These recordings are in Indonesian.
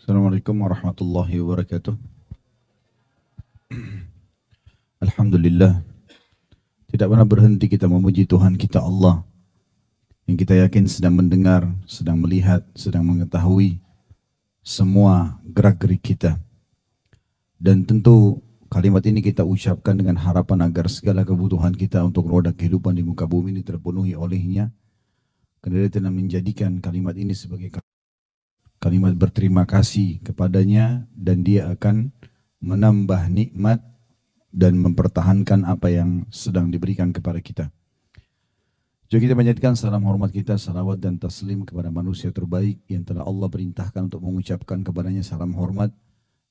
Assalamualaikum warahmatullahi wabarakatuh. Alhamdulillah, tidak pernah berhenti kita memuji Tuhan kita Allah yang kita yakin sedang mendengar, sedang melihat, sedang mengetahui semua gerak-gerik kita. Dan tentu kalimat ini kita ucapkan dengan harapan agar segala kebutuhan kita untuk roda kehidupan di muka bumi ini terpenuhi olehnya. Karena dia telah menjadikan kalimat ini sebagai kalimat berterima kasih kepadanya dan dia akan menambah nikmat dan mempertahankan apa yang sedang diberikan kepada kita. Jadi kita panjatkan salam hormat kita, salawat dan taslim kepada manusia terbaik yang telah Allah perintahkan untuk mengucapkan kepadanya salam hormat.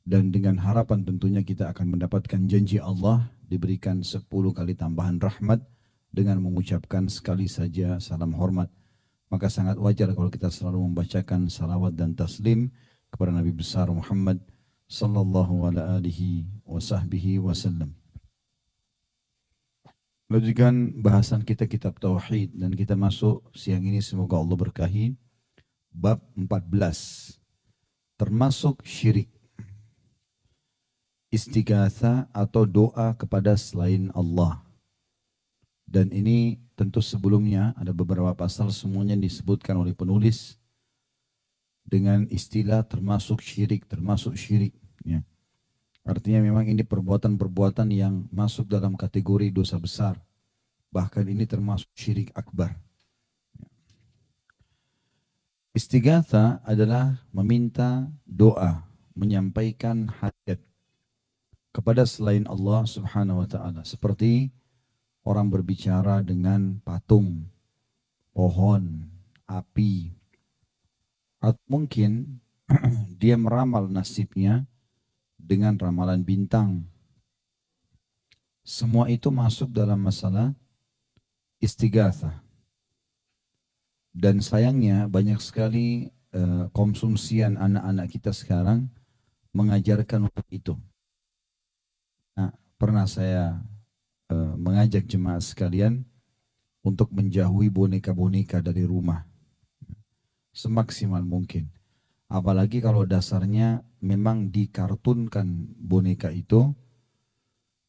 Dan dengan harapan tentunya kita akan mendapatkan janji Allah diberikan 10 kali tambahan rahmat dengan mengucapkan sekali saja salam hormat. Maka sangat wajar kalau kita selalu membacakan salawat dan taslim kepada Nabi besar Muhammad sallallahu alaihi wasallam. Lanjutkan bahasan kita kitab Tauhid dan kita masuk siang ini semoga Allah berkahi bab 14 termasuk syirik, istighatha atau doa kepada selain Allah. Dan ini tentu sebelumnya ada beberapa pasal semuanya disebutkan oleh penulis dengan istilah termasuk syirik ya. Artinya memang ini perbuatan-perbuatan yang masuk dalam kategori dosa besar. Bahkan ini termasuk syirik akbar. Istighatha adalah meminta doa, menyampaikan hajat kepada selain Allah Subhanahu wa taala, seperti orang berbicara dengan patung, pohon, api, atau mungkin dia meramal nasibnya dengan ramalan bintang. Semua itu masuk dalam masalah istighatha. Dan sayangnya banyak sekali konsumsian anak-anak kita sekarang mengajarkan untuk itu. Nah, pernah saya mengajak jemaah sekalian untuk menjauhi boneka-boneka dari rumah semaksimal mungkin. Apalagi kalau dasarnya memang dikartunkan boneka itu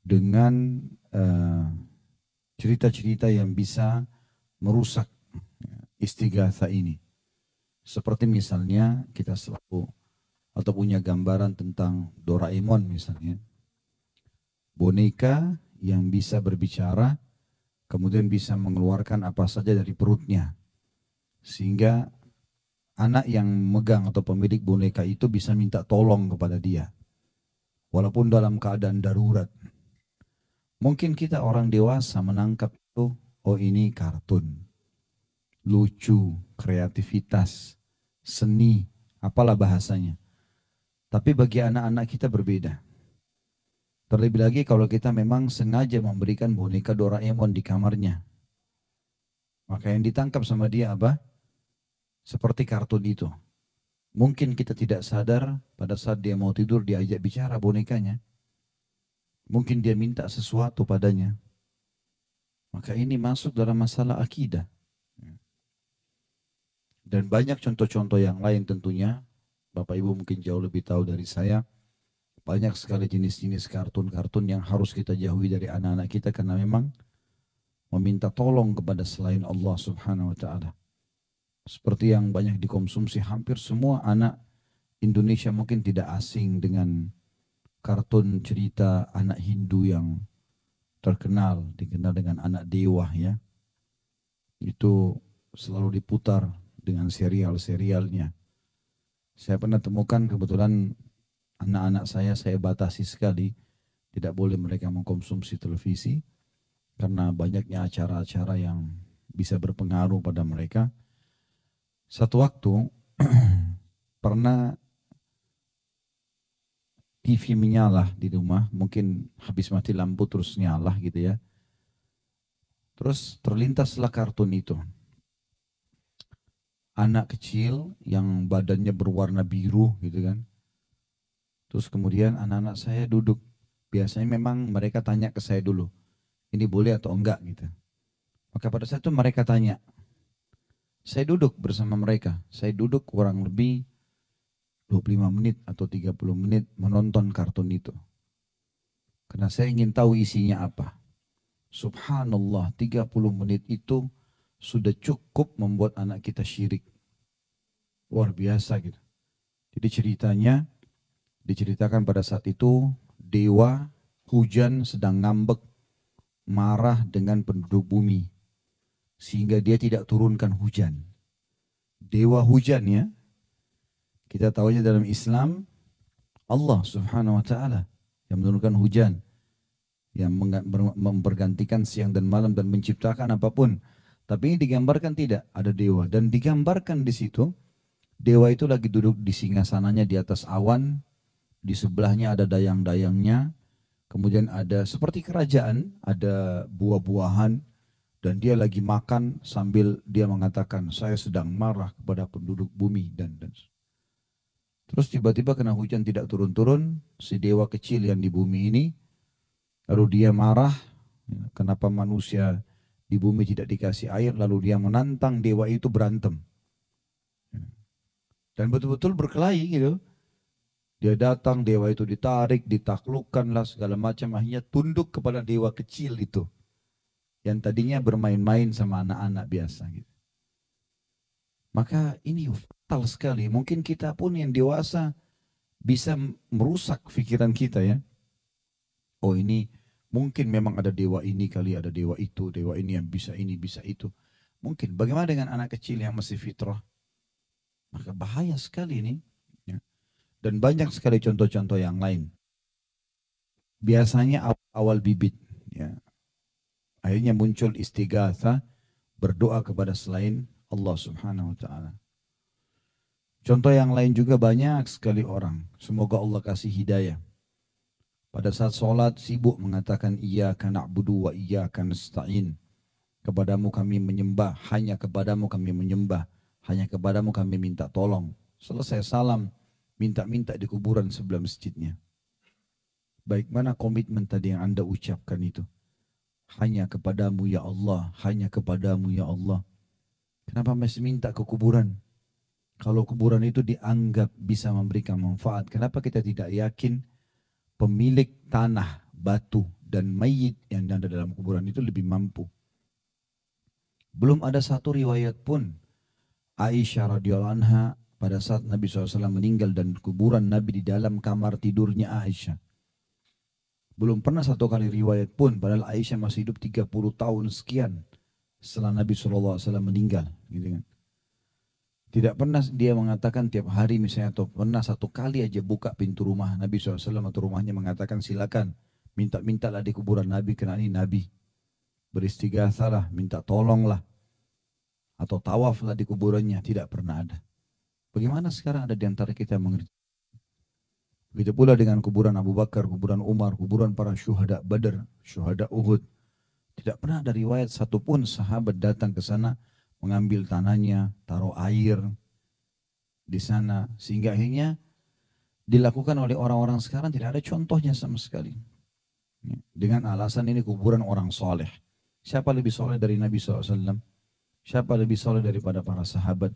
dengan cerita-cerita yang bisa merusak istighatha ini. Seperti misalnya kita selalu atau punya gambaran tentang Doraemon misalnya. Boneka yang bisa berbicara kemudian bisa mengeluarkan apa saja dari perutnya. Sehingga anak yang megang atau pemilik boneka itu bisa minta tolong kepada dia. Walaupun dalam keadaan darurat. Mungkin kita orang dewasa menangkap itu, oh ini kartun. Lucu, kreativitas, seni, apalah bahasanya. Tapi bagi anak-anak kita berbeda. Terlebih lagi kalau kita memang sengaja memberikan boneka Doraemon di kamarnya. Maka yang ditangkap sama dia apa? Seperti kartun itu. Mungkin kita tidak sadar pada saat dia mau tidur diajak bicara bonekanya. Mungkin dia minta sesuatu padanya. Maka ini masuk dalam masalah akidah. Dan banyak contoh-contoh yang lain tentunya. Bapak Ibu mungkin jauh lebih tahu dari saya. Banyak sekali jenis-jenis kartun-kartun yang harus kita jauhi dari anak-anak kita. Karena memang meminta tolong kepada selain Allah Subhanahu wa ta'ala. Seperti yang banyak dikonsumsi hampir semua anak Indonesia mungkin tidak asing dengan kartun cerita anak Hindu yang terkenal, dikenal dengan anak dewa ya. Itu selalu diputar dengan serial-serialnya. Saya pernah temukan kebetulan anak-anak saya batasi sekali. Tidak boleh mereka mengkonsumsi televisi karena banyaknya acara-acara yang bisa berpengaruh pada mereka. Satu waktu pernah TV menyala di rumah, mungkin habis mati lampu terus nyala gitu ya. Terus terlintaslah kartun itu. Anak kecil yang badannya berwarna biru gitu kan. Terus kemudian anak-anak saya duduk. Biasanya memang mereka tanya ke saya dulu, ini boleh atau enggak gitu. Maka pada saat itu mereka tanya. Saya duduk bersama mereka. Saya duduk kurang lebih 25 menit atau 30 menit menonton kartun itu. Karena saya ingin tahu isinya apa. Subhanallah, 30 menit itu sudah cukup membuat anak kita syirik. Luar biasa gitu. Jadi ceritanya, diceritakan pada saat itu dewa hujan sedang ngambek, marah dengan penduduk bumi. Sehingga dia tidak turunkan hujan. Dewa hujan ya, kita tahunya dalam Islam, Allah subhanahu wa ta'ala yang menurunkan hujan. Yang mempergantikan siang dan malam dan menciptakan apapun. Tapi ini digambarkan tidak, ada dewa. Dan digambarkan di situ, dewa itu lagi duduk di singgasananya di atas awan, di sebelahnya ada dayang-dayangnya, kemudian ada seperti kerajaan, ada buah-buahan, dan dia lagi makan sambil dia mengatakan, saya sedang marah kepada penduduk bumi. Dan terus tiba-tiba kena hujan tidak turun-turun, si dewa kecil yang di bumi ini, lalu dia marah, kenapa manusia di bumi tidak dikasih air, lalu dia menantang dewa itu berantem. Dan betul-betul berkelahi gitu. Dia datang, dewa itu ditarik, ditaklukkan lah segala macam, akhirnya tunduk kepada dewa kecil itu. Yang tadinya bermain-main sama anak-anak biasa gitu. Maka ini fatal sekali. Mungkin kita pun yang dewasa bisa merusak pikiran kita ya. Oh ini mungkin memang ada dewa ini kali, ada dewa itu, dewa ini yang bisa ini, bisa itu. Mungkin. Bagaimana dengan anak kecil yang masih fitrah? Maka bahaya sekali ini. Ya. Dan banyak sekali contoh-contoh yang lain. Biasanya awal bibit. Ya. Akhirnya muncul istighatha, berdoa kepada selain Allah subhanahu wa ta'ala. Contoh yang lain juga banyak sekali orang. Semoga Allah kasih hidayah. Pada saat sholat sibuk mengatakan iyyaka na'budu wa iyyaka nasta'in. Kepadamu kami menyembah, hanya kepadamu kami menyembah, hanya kepadamu kami minta tolong. Selesai salam, minta-minta di kuburan sebelah masjidnya. Baik mana komitmen tadi yang Anda ucapkan itu? Hanya kepadamu ya Allah, hanya kepadamu ya Allah. Kenapa masih minta ke kuburan? Kalau kuburan itu dianggap bisa memberikan manfaat, kenapa kita tidak yakin pemilik tanah, batu, dan mayit yang ada dalam kuburan itu lebih mampu? Belum ada satu riwayat pun Aisyah radhiyallahu anha pada saat Nabi SAW meninggal dan kuburan Nabi di dalam kamar tidurnya Aisyah. Belum pernah satu kali riwayat pun, padahal Aisyah masih hidup 30 tahun sekian setelah Nabi SAW meninggal. Gitu kan. Tidak pernah dia mengatakan tiap hari misalnya, atau pernah satu kali aja buka pintu rumah Nabi SAW atau rumahnya mengatakan silakan, minta-mintalah di kuburan Nabi karena ini Nabi. Beristighatsalah, minta tolonglah. Atau tawaflah di kuburannya, tidak pernah ada. Bagaimana sekarang ada di antara kita yang mengerti? Begitu pula dengan kuburan Abu Bakar, kuburan Umar, kuburan para syuhada Badar, syuhada Uhud. Tidak pernah ada riwayat satupun sahabat datang ke sana, mengambil tanahnya, taruh air di sana. Sehingga akhirnya dilakukan oleh orang-orang sekarang tidak ada contohnya sama sekali. Dengan alasan ini kuburan orang soleh. Siapa lebih soleh dari Nabi SAW? Siapa lebih soleh daripada para sahabat?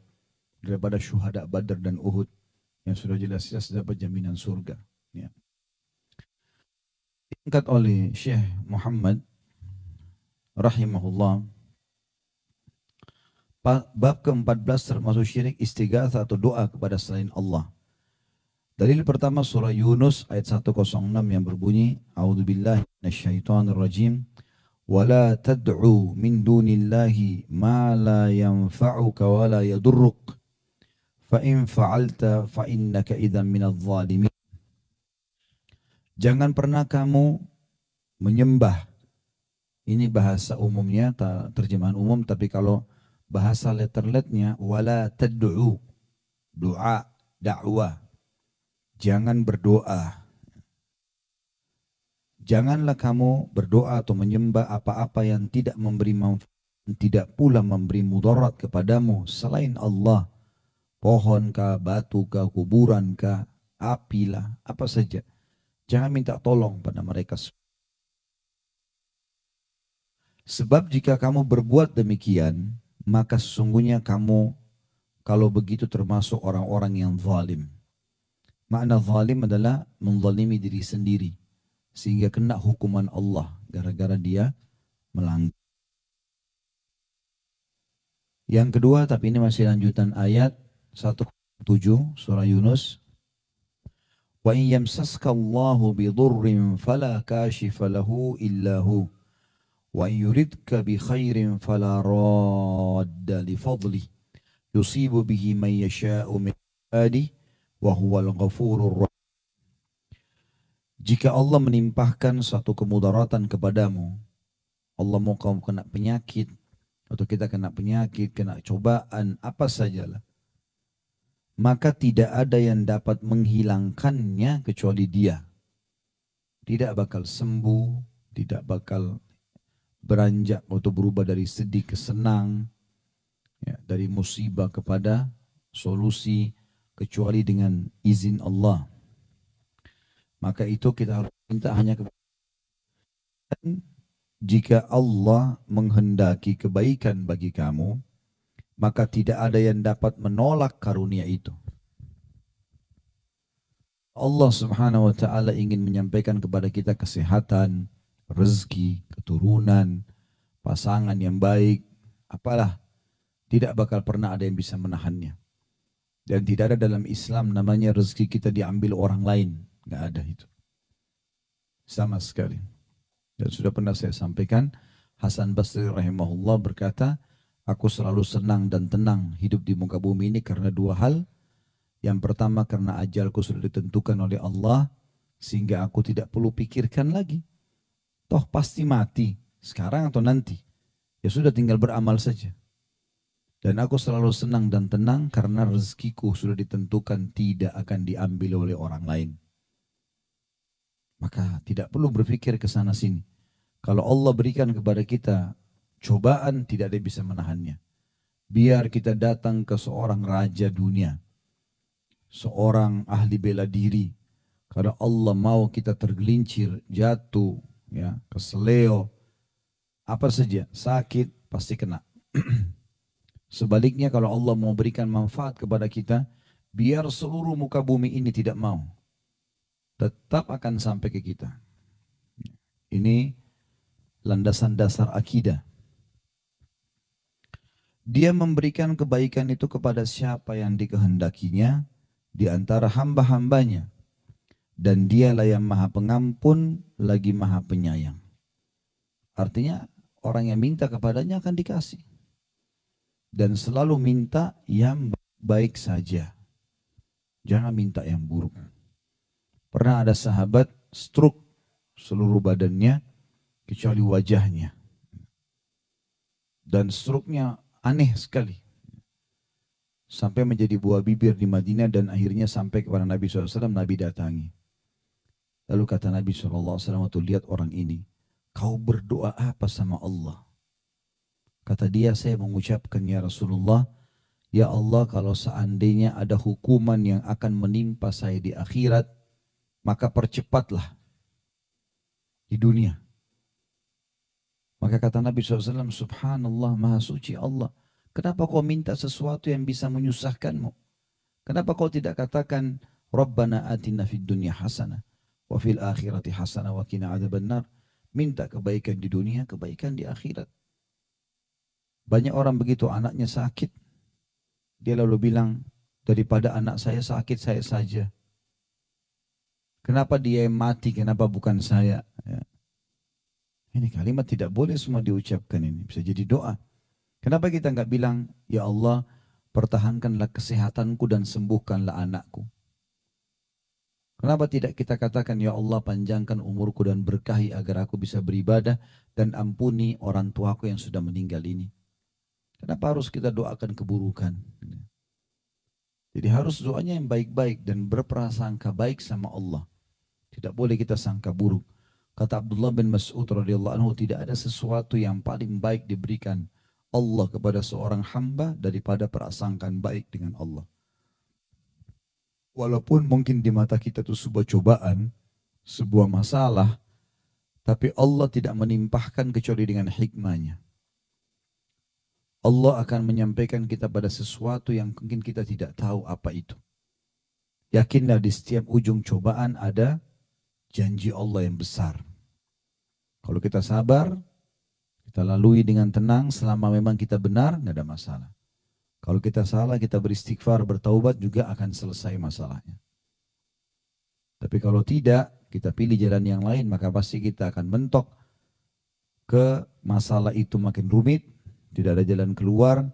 Daripada syuhada Badar dan Uhud? Yang sudah jelas-jelas dapat jaminan surga. Ya. Diangkat oleh Syekh Muhammad rahimahullah, bab ke-14 termasuk syirik istighatsah atau doa kepada selain Allah. Dalil pertama surah Yunus ayat 106 yang berbunyi, A'udzubillahi minasyaitonirrajim, wala tad'u min dunillahi ma la yanfa'uka wa la yadurruk. Fa'in fa'alta fa'innaka idzan minadh dhalimin. Jangan pernah kamu menyembah. Ini bahasa umumnya, terjemahan umum, tapi kalau bahasa letterletnya wala tad'u, doa, dakwah. Jangan berdoa. Janganlah kamu berdoa atau menyembah apa-apa yang tidak memberi manfaat, tidak pula memberi mudarat kepadamu selain Allah. Pohon kah, batu kah, kuburan kah, api lah, apa saja. Jangan minta tolong pada mereka. Sebab jika kamu berbuat demikian, maka sesungguhnya kamu kalau begitu termasuk orang-orang yang zalim. Makna zalim adalah menzalimi diri sendiri sehingga kena hukuman Allah gara-gara dia melanggar. Yang kedua, tapi ini masih lanjutan ayat 107 surah Yunus. Wa in yamsaska Allahu bidurrin fala kashifa lahu illa hu wa in yuridka bi khairin fala radda li fadli yusibu bihi man yasha'u min ibadihi wa huwal ghafurur rahim. Jika Allah menimpahkan satu kemudaratan kepadamu, Allah mau kamu kena penyakit, atau kita kena penyakit, kena cobaan, apa sajalah, maka tidak ada yang dapat menghilangkannya kecuali Dia. Tidak bakal sembuh, tidak bakal beranjak atau berubah dari sedih ke senang, ya, dari musibah kepada solusi, kecuali dengan izin Allah. Maka itu kita harus minta hanya kepada jika Allah menghendaki kebaikan bagi kamu, maka tidak ada yang dapat menolak karunia itu. Allah Subhanahu wa taala ingin menyampaikan kepada kita kesehatan, rezeki, keturunan, pasangan yang baik, apalah, tidak bakal pernah ada yang bisa menahannya. Dan tidak ada dalam Islam namanya rezeki kita diambil orang lain, nggak ada itu. Sama sekali. Dan sudah pernah saya sampaikan, Hasan Basri rahimahullah berkata, aku selalu senang dan tenang hidup di muka bumi ini karena dua hal. Yang pertama karena ajalku sudah ditentukan oleh Allah, sehingga aku tidak perlu pikirkan lagi. Toh pasti mati, sekarang atau nanti. Ya sudah tinggal beramal saja. Dan aku selalu senang dan tenang karena rezekiku sudah ditentukan tidak akan diambil oleh orang lain. Maka tidak perlu berpikir ke sana sini. Kalau Allah berikan kepada kita cobaan, tidak ada yang bisa menahannya. Biar kita datang ke seorang raja dunia, seorang ahli bela diri, kalau Allah mau kita tergelincir, jatuh, ya, keseleo, apa saja, sakit, pasti kena. Sebaliknya kalau Allah mau berikan manfaat kepada kita, biar seluruh muka bumi ini tidak mau, tetap akan sampai ke kita. Ini landasan dasar akidah. Dia memberikan kebaikan itu kepada siapa yang dikehendakinya di antara hamba-hambanya. Dan dialah yang maha pengampun lagi maha penyayang. Artinya orang yang minta kepadanya akan dikasih. Dan selalu minta yang baik saja. Jangan minta yang buruk. Pernah ada sahabat stroke seluruh badannya kecuali wajahnya. Dan stroke-nya aneh sekali. Sampai menjadi buah bibir di Madinah dan akhirnya sampai kepada Nabi SAW, Nabi datangi. Lalu kata Nabi SAW waktu lihat orang ini, kau berdoa apa sama Allah? Kata dia, saya mengucapkan ya Rasulullah, ya Allah kalau seandainya ada hukuman yang akan menimpa saya di akhirat, maka percepatlah di dunia. Maka kata Nabi SAW, subhanallah, maha suci Allah. Kenapa kau minta sesuatu yang bisa menyusahkanmu? Kenapa kau tidak katakan, Rabbana atina fid dunya hasanah, wa fil akhirati hasanah, wa qina adzabannar. Minta kebaikan di dunia, kebaikan di akhirat. Banyak orang begitu, anaknya sakit. Dia lalu bilang, daripada anak saya sakit, saya saja. Kenapa dia yang mati, kenapa bukan saya? Ya. Ini kalimat tidak boleh semua diucapkan ini. Bisa jadi doa. Kenapa kita nggak bilang, ya Allah, pertahankanlah kesehatanku dan sembuhkanlah anakku. Kenapa tidak kita katakan, ya Allah, panjangkan umurku dan berkahi agar aku bisa beribadah dan ampuni orang tuaku yang sudah meninggal ini. Kenapa harus kita doakan keburukan? Jadi harus doanya yang baik-baik dan berprasangka baik sama Allah. Tidak boleh kita sangka buruk. Kata Abdullah bin Mas'ud radhiyallahu anhu, tidak ada sesuatu yang paling baik diberikan Allah kepada seorang hamba daripada prasangkaan baik dengan Allah. Walaupun mungkin di mata kita itu sebuah cobaan, sebuah masalah, tapi Allah tidak menimpahkan kecuali dengan hikmahnya. Allah akan menyampaikan kita pada sesuatu yang mungkin kita tidak tahu apa itu. Yakinlah di setiap ujung cobaan ada janji Allah yang besar. Kalau kita sabar, kita lalui dengan tenang selama memang kita benar, nggak ada masalah. Kalau kita salah, kita beristighfar, bertaubat juga akan selesai masalahnya. Tapi kalau tidak, kita pilih jalan yang lain, maka pasti kita akan mentok ke masalah itu makin rumit, tidak ada jalan keluar,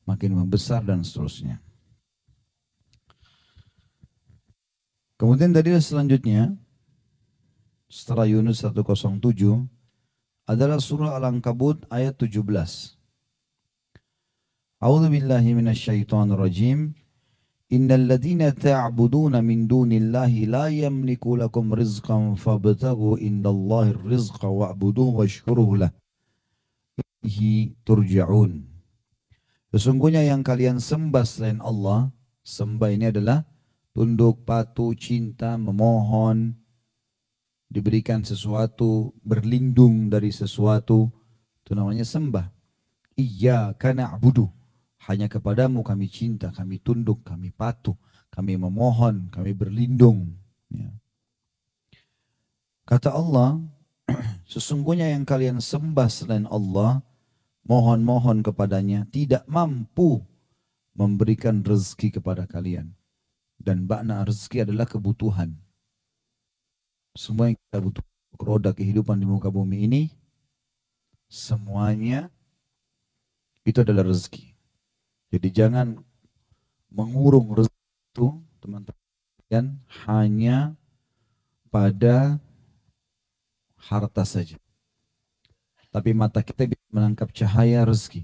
makin membesar dan seterusnya. Kemudian dari selanjutnya, setelah Yunus 107, adalah surah Al-Ankabut ayat 17. A'udzu billahi minasyaitonir rajim. Innal ladzina ta'buduna min dunillahi la yamliku lakum rizqan fabtaghu indallahir rizqa wa'buduhu washkuruhu lah. Ilaihi turja'un. Sesungguhnya yang kalian sembah selain Allah, sembah ini adalah tunduk, patuh, cinta, memohon, diberikan sesuatu, berlindung dari sesuatu, itu namanya sembah. Iyyaka na'budu, hanya kepadamu kami cinta, kami tunduk, kami patuh, kami memohon, kami berlindung. Ya. Kata Allah, sesungguhnya yang kalian sembah selain Allah, mohon-mohon kepadanya, tidak mampu memberikan rezeki kepada kalian. Dan makna rezeki adalah kebutuhan. Semua yang kita butuh roda kehidupan di muka bumi ini, semuanya itu adalah rezeki. Jadi jangan mengurung rezeki itu, teman-teman, hanya pada harta saja. Tapi mata kita bisa menangkap cahaya rezeki,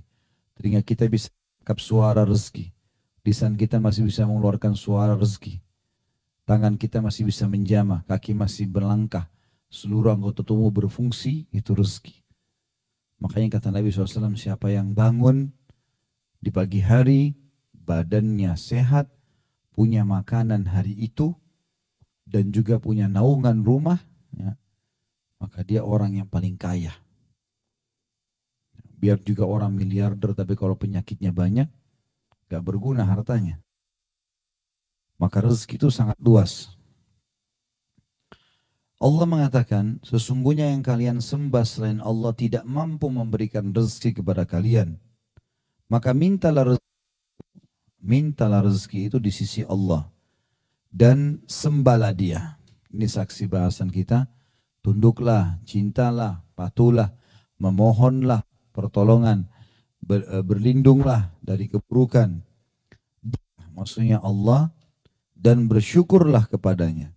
telinga kita bisa menangkap suara rezeki, lisan kita masih bisa mengeluarkan suara rezeki, tangan kita masih bisa menjamah, kaki masih berlangkah, seluruh anggota tubuh berfungsi, itu rezeki. Makanya kata Nabi SAW, siapa yang bangun di pagi hari, badannya sehat, punya makanan hari itu, dan juga punya naungan rumah, ya, maka dia orang yang paling kaya. Biar juga orang miliarder, tapi kalau penyakitnya banyak, gak berguna hartanya. Maka rezeki itu sangat luas. Allah mengatakan, sesungguhnya yang kalian sembah selain Allah tidak mampu memberikan rezeki kepada kalian. Maka mintalah rezeki itu di sisi Allah. Dan sembahlah dia. Ini saksi bahasan kita. Tunduklah, cintalah, patuhlah, memohonlah pertolongan, berlindunglah dari keburukan. Maksudnya Allah, dan bersyukurlah kepadanya.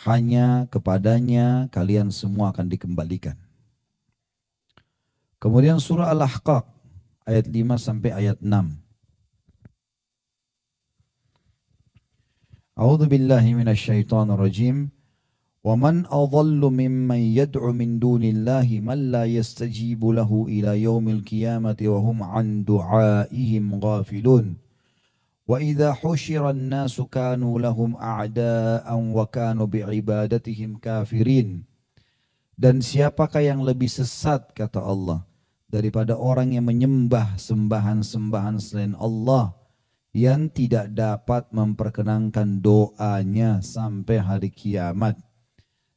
Hanya kepadanya kalian semua akan dikembalikan. Kemudian surah Al-Ahqaf ayat 5 sampai ayat 6. A'udzu billahi minasyaitonir rajim. Wa man adhallu mimman yad'u min dunillahi man la yastajibu lahu ila yaumil qiyamati wa hum an du'aihim ghafilun. وَإِذَا حُشِرَ النَّاسُ كَانُوا لَهُمْ أَعْدَاءً وَكَانُوا بِعِبَادَتِهِمْ كَافِرِينَ. Dan siapakah yang lebih sesat, kata Allah, daripada orang yang menyembah sembahan-sembahan selain Allah, yang tidak dapat memperkenankan doanya sampai hari kiamat.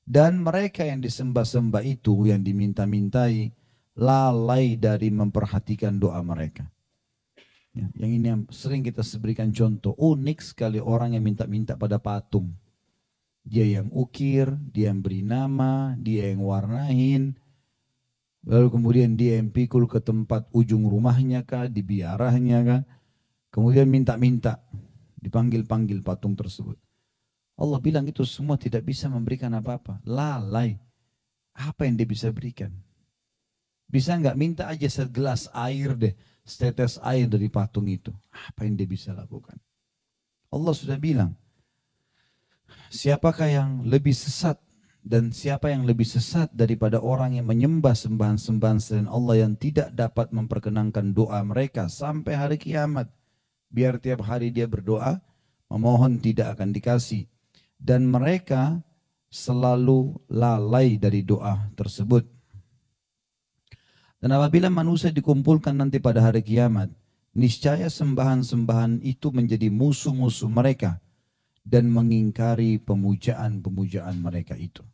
Dan mereka yang disembah-sembah itu, yang diminta-mintai, lalai dari memperhatikan doa mereka. Ya, yang ini yang sering kita berikan contoh. Unik sekali orang yang minta-minta pada patung. Dia yang ukir, dia yang beri nama, dia yang warnain. Lalu kemudian dia yang pikul ke tempat ujung rumahnya kah, di biarahnya kah. Kemudian minta-minta, dipanggil-panggil patung tersebut. Allah bilang itu semua tidak bisa memberikan apa-apa. Lalai. Apa yang dia bisa berikan? Bisa nggak minta aja segelas air deh. Setetes air dari patung itu. Apa yang dia bisa lakukan? Allah sudah bilang, siapakah yang lebih sesat dan siapa yang lebih sesat daripada orang yang menyembah sembahan-sembahan selain Allah yang tidak dapat memperkenankan doa mereka sampai hari kiamat. Biar tiap hari dia berdoa, memohon tidak akan dikasih. Dan mereka selalu lalai dari doa tersebut. Dan apabila manusia dikumpulkan nanti pada hari kiamat, niscaya sembahan-sembahan itu menjadi musuh-musuh mereka. dan mengingkari pemujaan-pemujaan mereka itu.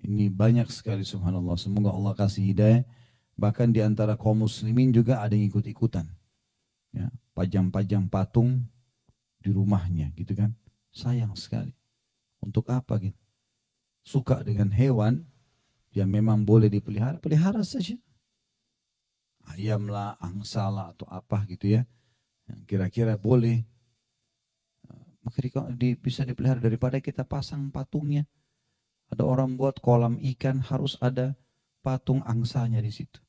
Ini banyak sekali subhanallah. Semoga Allah kasih hidayah. Bahkan di antara kaum muslimin juga ada yang ikut-ikutan. Ya, pajang-pajang patung di rumahnya gitu kan. Sayang sekali. Untuk apa gitu? Suka dengan hewan yang memang boleh dipelihara, pelihara saja. Ayam lah, angsa lah atau apa gitu ya. Yang kira-kira boleh. Maka bisa dipelihara daripada kita pasang patungnya. Ada orang buat kolam ikan harus ada patung angsanya di situ.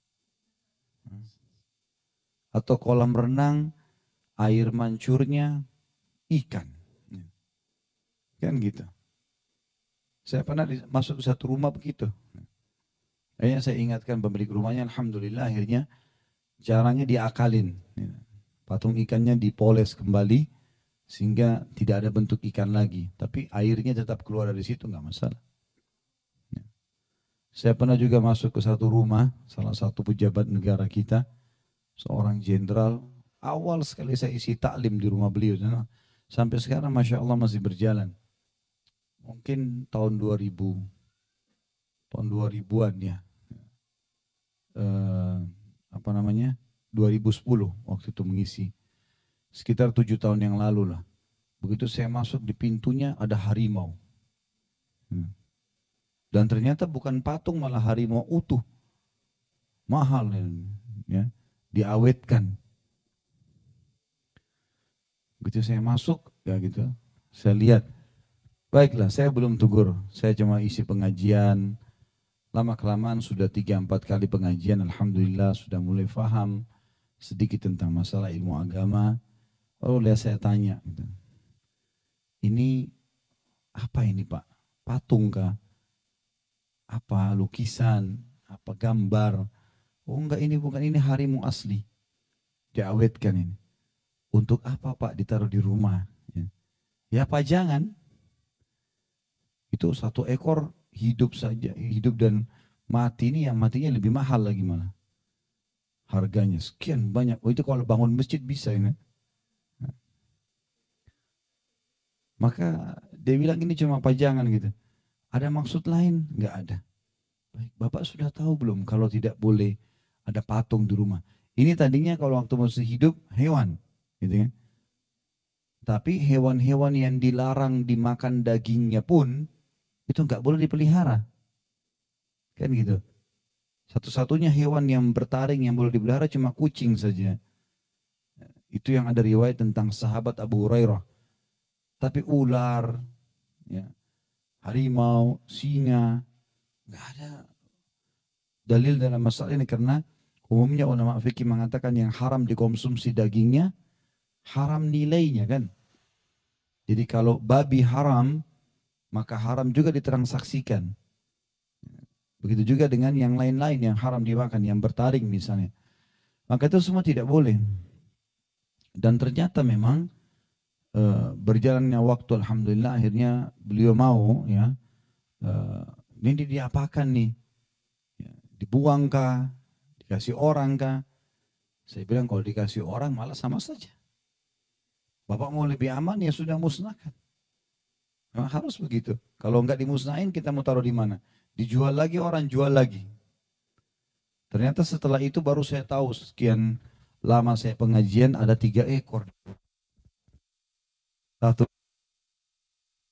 Atau kolam renang, air mancurnya ikan. Kan gitu. Saya pernah masuk ke satu rumah begitu. Akhirnya saya ingatkan pemilik rumahnya, alhamdulillah akhirnya caranya diakalin. Patung ikannya dipoles kembali sehingga tidak ada bentuk ikan lagi. Tapi airnya tetap keluar dari situ, nggak masalah. Saya pernah juga masuk ke satu rumah, salah satu pejabat negara kita, seorang jenderal. Awal sekali saya isi taklim di rumah beliau. Sampai sekarang Masya Allah masih berjalan. Mungkin tahun 2000, tahun 2000-an ya. Apa namanya? 2010 waktu itu mengisi. Sekitar 7 tahun yang lalu lah. Begitu saya masuk di pintunya ada harimau. Dan ternyata bukan patung, malah harimau utuh. Mahal ya, diawetkan. Begitu saya masuk, ya gitu, saya lihat. Baiklah, saya belum tegur. Saya cuma isi pengajian. Lama-kelamaan sudah 3-4 kali pengajian. Alhamdulillah sudah mulai faham sedikit tentang masalah ilmu agama. Lalu saya tanya, gitu, ini apa ini Pak? Patung kah? Apa lukisan? Apa gambar? Oh enggak, ini bukan, ini harimau asli. Diawetkan ini. Untuk apa Pak ditaruh di rumah? Ya pajangan. Itu satu ekor hidup saja, hidup dan mati ini, yang matinya lebih mahal lagi malah. Harganya sekian banyak. Oh itu kalau bangun masjid bisa ini. Maka dia bilang ini cuma pajangan gitu. Ada maksud lain? Enggak ada. Baik, Bapak sudah tahu belum kalau tidak boleh ada patung di rumah? Ini tadinya kalau waktu masih hidup hewan, gitu kan? Tapi hewan-hewan yang dilarang dimakan dagingnya pun itu nggak boleh dipelihara, kan gitu. Satu-satunya hewan yang bertaring yang boleh dipelihara cuma kucing saja. Itu yang ada riwayat tentang sahabat Abu Hurairah. Tapi ular, ya, harimau, singa, nggak ada dalil dalam masalah ini, karena umumnya ulama fikih mengatakan yang haram dikonsumsi dagingnya, haram nilainya kan. Jadi kalau babi haram, maka haram juga ditransaksikan. Begitu juga dengan yang lain-lain yang haram dimakan, yang bertaring misalnya. Maka itu semua tidak boleh. Dan ternyata memang berjalannya waktu, alhamdulillah akhirnya beliau mau ya, ini diapakan nih? Ya, dibuang kah? Dikasih orang kah? Saya bilang kalau dikasih orang malah sama saja. Bapak mau lebih aman ya sudah musnahkan. Memang harus begitu. Kalau enggak dimusnahin kita mau taruh di mana? Dijual lagi, orang jual lagi. Ternyata setelah itu baru saya tahu, sekian lama saya pengajian ada 3 ekor. Satu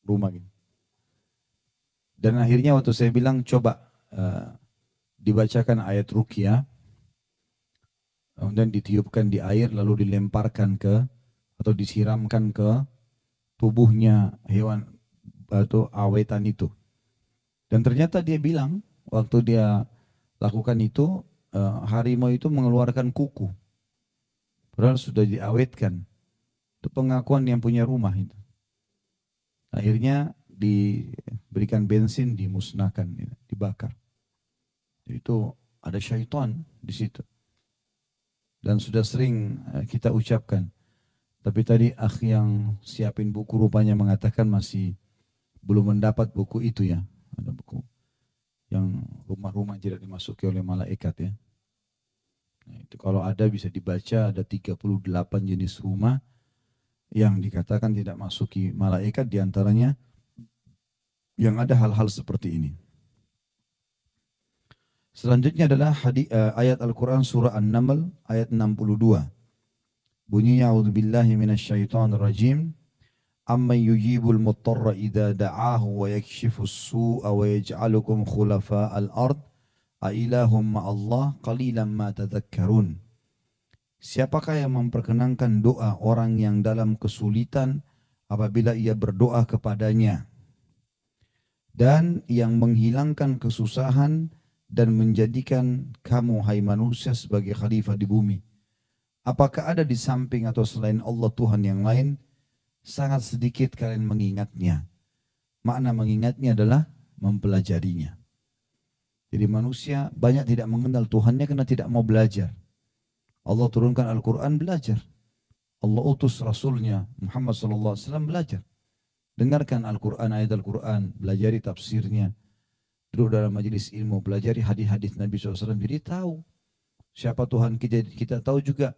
rumah gitu. Dan akhirnya waktu saya bilang coba dibacakan ayat ruqyah, kemudian ditiupkan di air lalu dilemparkan ke atau disiramkan ke tubuhnya hewan atau awetan itu. Dan ternyata dia bilang waktu dia lakukan itu, harimau itu mengeluarkan kuku. Padahal sudah diawetkan. Itu pengakuan yang punya rumah itu. Akhirnya diberikan bensin, dimusnahkan, dibakar. Itu ada syaitan di situ. Dan sudah sering kita ucapkan. Tapi tadi akh yang siapin buku rupanya mengatakan masih belum mendapat buku itu ya. Ada buku yang rumah-rumah tidak dimasuki oleh malaikat ya. Nah, itu kalau ada bisa dibaca, ada 38 jenis rumah yang dikatakan tidak masuki malaikat, diantaranya yang ada hal-hal seperti ini. Selanjutnya adalah ayat Al-Quran surah An-Naml ayat 62. Bunyinya, a'udzubillahi minasyaitonirrajim. Amman yujibul muttarra idza da'ahu wa yakshifus su'a wa yaj'alukum khulafa'al ard a ilahum ma'allah qalilan ma tadhakkarun. Siapakah yang memperkenankan doa orang yang dalam kesulitan apabila ia berdoa kepadanya, dan yang menghilangkan kesusahan dan menjadikan kamu, hai manusia, sebagai khalifah di bumi? Apakah ada di samping atau selain Allah Tuhan yang lain? Sangat sedikit kalian mengingatnya. Makna mengingatnya adalah mempelajarinya. Jadi manusia banyak tidak mengenal Tuhannya karena tidak mau belajar. Allah turunkan Al-Quran, belajar. Allah utus Rasulnya Muhammad SAW, belajar. Dengarkan Al-Quran, ayat Al-Quran, belajari tafsirnya. Duduk dalam majelis ilmu, belajari hadis-hadis Nabi SAW. Jadi tahu siapa Tuhan kita. Kita tahu juga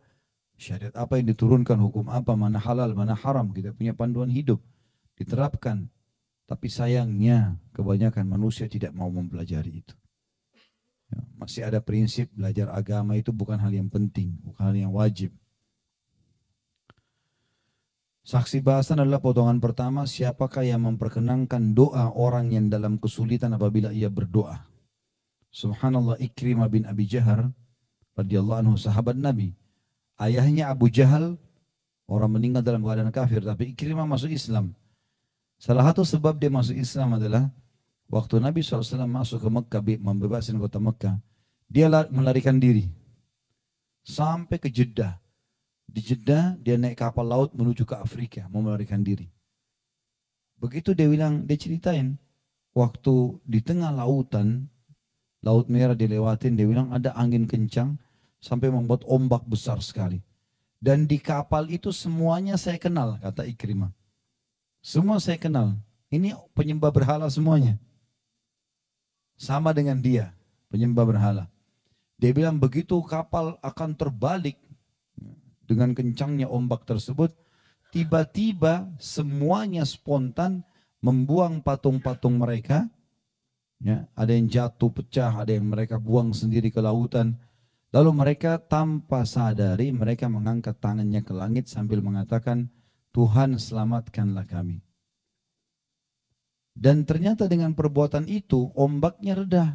syariat apa yang diturunkan, hukum apa, mana halal, mana haram. Kita punya panduan hidup, diterapkan. Tapi sayangnya kebanyakan manusia tidak mau mempelajari itu. Ya, masih ada prinsip belajar agama itu bukan hal yang penting, bukan hal yang wajib. Saksi bahasan adalah potongan pertama, siapakah yang memperkenankan doa orang yang dalam kesulitan apabila ia berdoa. Subhanallah, Ikrimah bin Abi Jahal radhiyallahu anhu, sahabat Nabi. Ayahnya Abu Jahal, orang meninggal dalam keadaan kafir, tapi Ikrimah masuk Islam. Salah satu sebab dia masuk Islam adalah waktu Nabi SAW masuk ke Mekah, membebaskan kota Mekah, dia melarikan diri sampai ke Jeddah. Di Jeddah dia naik kapal laut menuju ke Afrika, mau melarikan diri. Begitu dia bilang, dia ceritain, waktu di tengah lautan, Laut Merah dilewatin, dia bilang ada angin kencang sampai membuat ombak besar sekali. Dan di kapal itu semuanya saya kenal, kata Ikrimah. Semua saya kenal. Ini penyembah berhala semuanya. Sama dengan dia, penyembah berhala. Dia bilang begitu kapal akan terbalik dengan kencangnya ombak tersebut, tiba-tiba semuanya spontan membuang patung-patung mereka. Ya, ada yang jatuh pecah, ada yang mereka buang sendiri ke lautan. Lalu mereka tanpa sadari mereka mengangkat tangannya ke langit sambil mengatakan, Tuhan selamatkanlah kami. Dan ternyata dengan perbuatan itu ombaknya reda.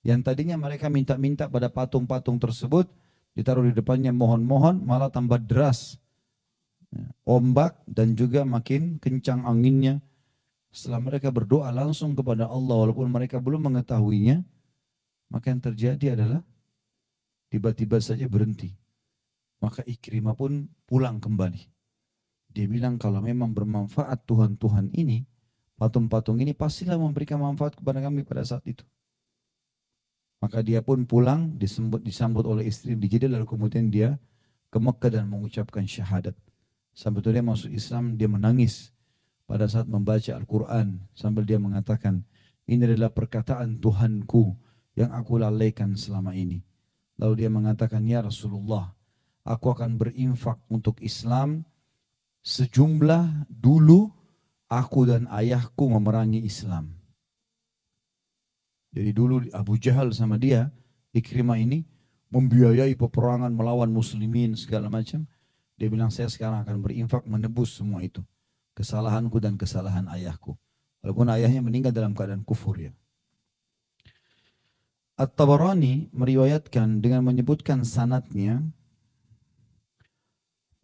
Yang tadinya mereka minta-minta pada patung-patung tersebut, ditaruh di depannya mohon-mohon, malah tambah deras ombak dan juga makin kencang anginnya. Setelah mereka berdoa langsung kepada Allah walaupun mereka belum mengetahuinya, maka yang terjadi adalah tiba-tiba saja berhenti. Maka Ikrimah pun pulang kembali. Dia bilang kalau memang bermanfaat Tuhan-Tuhan ini, patung-patung ini pastilah memberikan manfaat kepada kami pada saat itu. Maka dia pun pulang, disambut oleh istri di Jeddah, lalu kemudian dia ke Mekah dan mengucapkan syahadat. Sampai itu dia masuk Islam, dia menangis pada saat membaca Al-Quran sambil dia mengatakan, ini adalah perkataan Tuhanku yang aku lalaikan selama ini. Lalu dia mengatakan, ya Rasulullah, aku akan berinfak untuk Islam sejumlah dulu aku dan ayahku memerangi Islam. Jadi dulu Abu Jahal sama dia, Ikrimah ini, membiayai peperangan melawan muslimin segala macam. Dia bilang saya sekarang akan berinfak menebus semua itu. Kesalahanku dan kesalahan ayahku. Walaupun ayahnya meninggal dalam keadaan kufur ya. At-Tabarani meriwayatkan dengan menyebutkan sanadnya,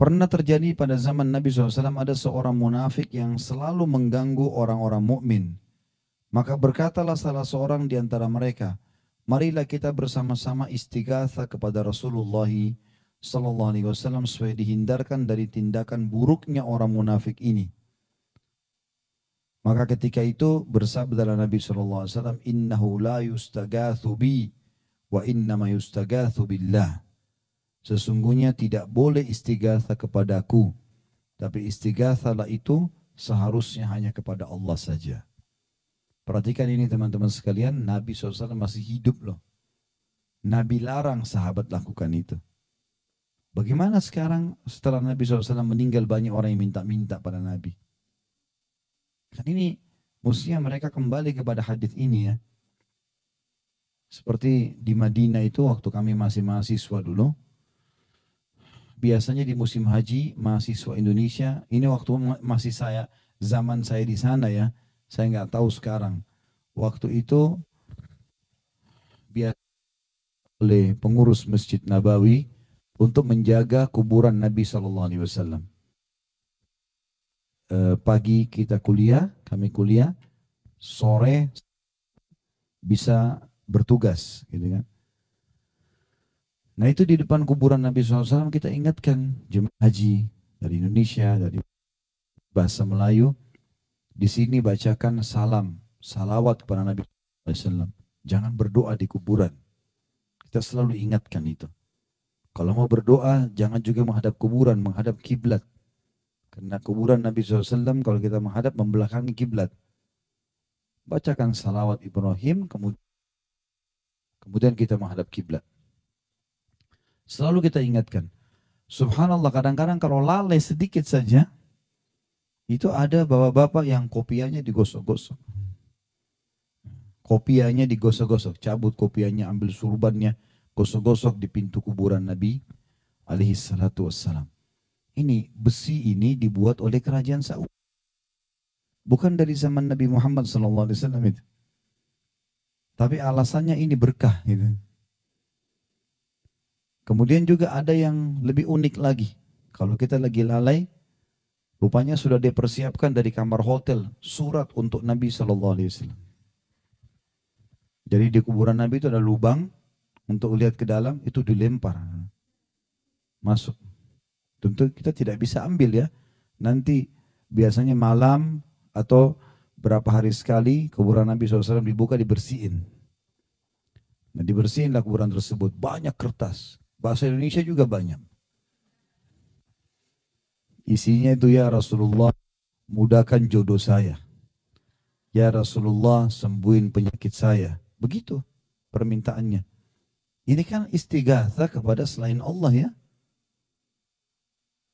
pernah terjadi pada zaman Nabi SAW ada seorang munafik yang selalu mengganggu orang-orang mukmin. Maka berkatalah salah seorang di antara mereka, marilah kita bersama-sama istighatsah kepada Rasulullah SAW supaya dihindarkan dari tindakan buruknya orang munafik ini. Maka ketika itu bersabdalah Nabi SAW, innahu la yustaghatsu bi wa innama yustaghatsu billah. Sesungguhnya tidak boleh istighatsah kepadaku, tapi istighatsalah itu seharusnya hanya kepada Allah saja. Perhatikan ini teman-teman sekalian, Nabi SAW masih hidup loh. Nabi larang sahabat lakukan itu. Bagaimana sekarang setelah Nabi SAW meninggal banyak orang yang minta-minta pada Nabi. Kan ini mestinya mereka kembali kepada hadis ini ya. Seperti di Madinah itu waktu kami masih mahasiswa dulu. Biasanya di musim haji mahasiswa Indonesia, ini waktu masih zaman saya di sana ya. Saya nggak tahu sekarang. Waktu itu biasa oleh pengurus Masjid Nabawi untuk menjaga kuburan Nabi Shallallahu Alaihi Wasallam. Pagi kita kuliah, kami kuliah, sore bisa bertugas, gitu kan. Nah itu di depan kuburan Nabi SAW kita ingatkan jemaah haji dari Indonesia, dari bahasa Melayu, di sini bacakan salam, salawat kepada Nabi SAW. Jangan berdoa di kuburan. Kita selalu ingatkan itu. Kalau mau berdoa, jangan juga menghadap kuburan, menghadap kiblat. Karena kuburan Nabi SAW kalau kita menghadap membelakangi kiblat. Bacakan salawat Ibrahim, kemudian kita menghadap kiblat. Selalu kita ingatkan. Subhanallah, kadang-kadang kalau lalai sedikit saja, itu ada bapak-bapak yang kopiahnya digosok-gosok. Kopiahnya digosok-gosok, cabut kopiahnya, ambil surbannya, gosok-gosok di pintu kuburan Nabi alaihi salatu wassalam. Ini besi ini dibuat oleh kerajaan Saudi. Bukan dari zaman Nabi Muhammad sallallahu alaihi wasallam itu. Tapi alasannya ini berkah gitu. Kemudian juga ada yang lebih unik lagi. Kalau kita lagi lalai, rupanya sudah dipersiapkan dari kamar hotel surat untuk Nabi sallallahu alaihi wasallam. Jadi di kuburan Nabi itu ada lubang untuk lihat ke dalam, itu dilempar masuk. Tentu kita tidak bisa ambil ya. Nanti biasanya malam atau berapa hari sekali kuburan Nabi SAW dibuka, dibersihin. Nah dibersihinlah kuburan tersebut. Banyak kertas. Bahasa Indonesia juga banyak. Isinya itu, ya Rasulullah, mudahkan jodoh saya. Ya Rasulullah, sembuhin penyakit saya. Begitu permintaannya. Ini kan istighatsah kepada selain Allah ya.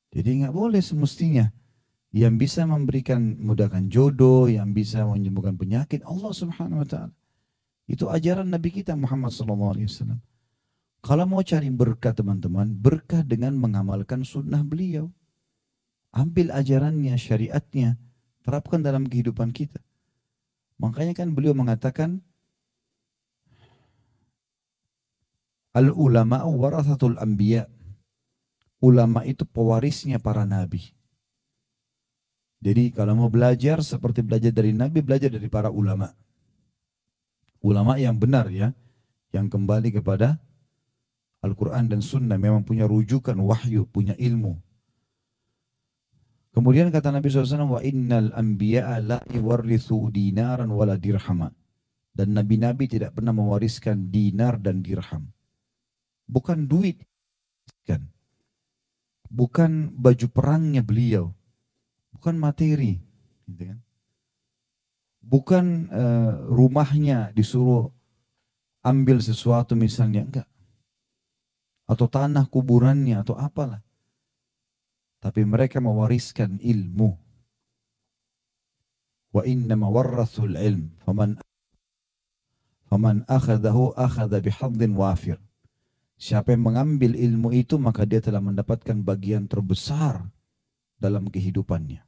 Jadi nggak boleh semestinya. Yang bisa memberikan, mudahkan jodoh, yang bisa menyembuhkan penyakit, Allah Subhanahu wa taala. Itu ajaran Nabi kita Muhammad sallallahu alaihi wasallam. Kalau mau cari berkah teman-teman, berkah dengan mengamalkan sunnah beliau. Ambil ajarannya, syariatnya, terapkan dalam kehidupan kita. Makanya kan beliau mengatakan, al-ulama'u warathatul anbiya. Ulama itu pewarisnya para nabi. Jadi kalau mau belajar seperti belajar dari nabi, belajar dari para ulama. Ulama yang benar ya, yang kembali kepada Al-Quran dan Sunnah, memang punya rujukan wahyu, punya ilmu. Kemudian kata Nabi SAW, wa innal anbiya'a la yuwarrithu dinaran wala dirhama. Dan nabi-nabi tidak pernah mewariskan dinar dan dirham. Bukan duit, kan? Bukan baju perangnya beliau, bukan materi, gitu kan? Bukan rumahnya disuruh ambil sesuatu misalnya, enggak. Atau tanah kuburannya atau apalah. Tapi mereka mewariskan ilmu. Wa innama warrathul ilm, faman akhadahu akhadha bihadzin wafir. Siapa yang mengambil ilmu itu, maka dia telah mendapatkan bagian terbesar dalam kehidupannya.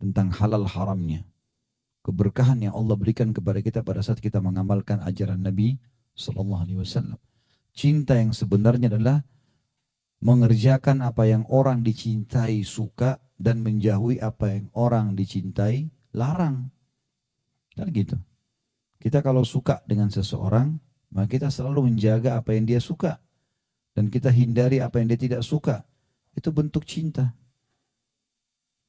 Tentang halal haramnya. Keberkahan yang Allah berikan kepada kita pada saat kita mengamalkan ajaran Nabi Sallallahu Alaihi Wasallam. Cinta yang sebenarnya adalah mengerjakan apa yang orang dicintai suka dan menjauhi apa yang orang dicintai larang. Kan gitu. Kita kalau suka dengan seseorang, maka kita selalu menjaga apa yang dia suka. Dan kita hindari apa yang dia tidak suka. Itu bentuk cinta.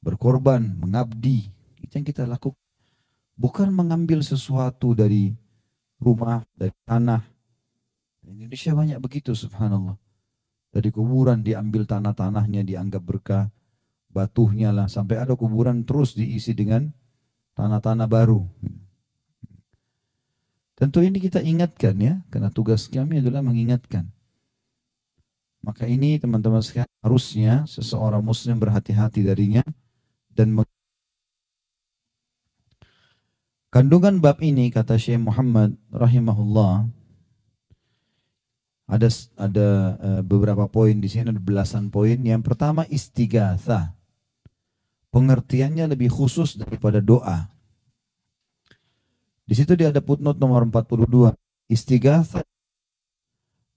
Berkorban, mengabdi. Itu yang kita lakukan. Bukan mengambil sesuatu dari rumah, dari tanah. Di Indonesia banyak begitu, subhanallah. Dari kuburan diambil tanah-tanahnya, dianggap berkah. Batuhnya lah. Sampai ada kuburan terus diisi dengan tanah-tanah baru. Tentu ini kita ingatkan ya, karena tugas kami adalah mengingatkan. Maka ini teman-teman sekalian harusnya seseorang muslim berhati-hati darinya dan kandungan bab ini kata Syekh Muhammad rahimahullah ada beberapa poin di sini, ada belasan poin. Yang pertama istighatsah. Pengertiannya lebih khusus daripada doa. Di situ dia ada footnote nomor 42. Istighatsah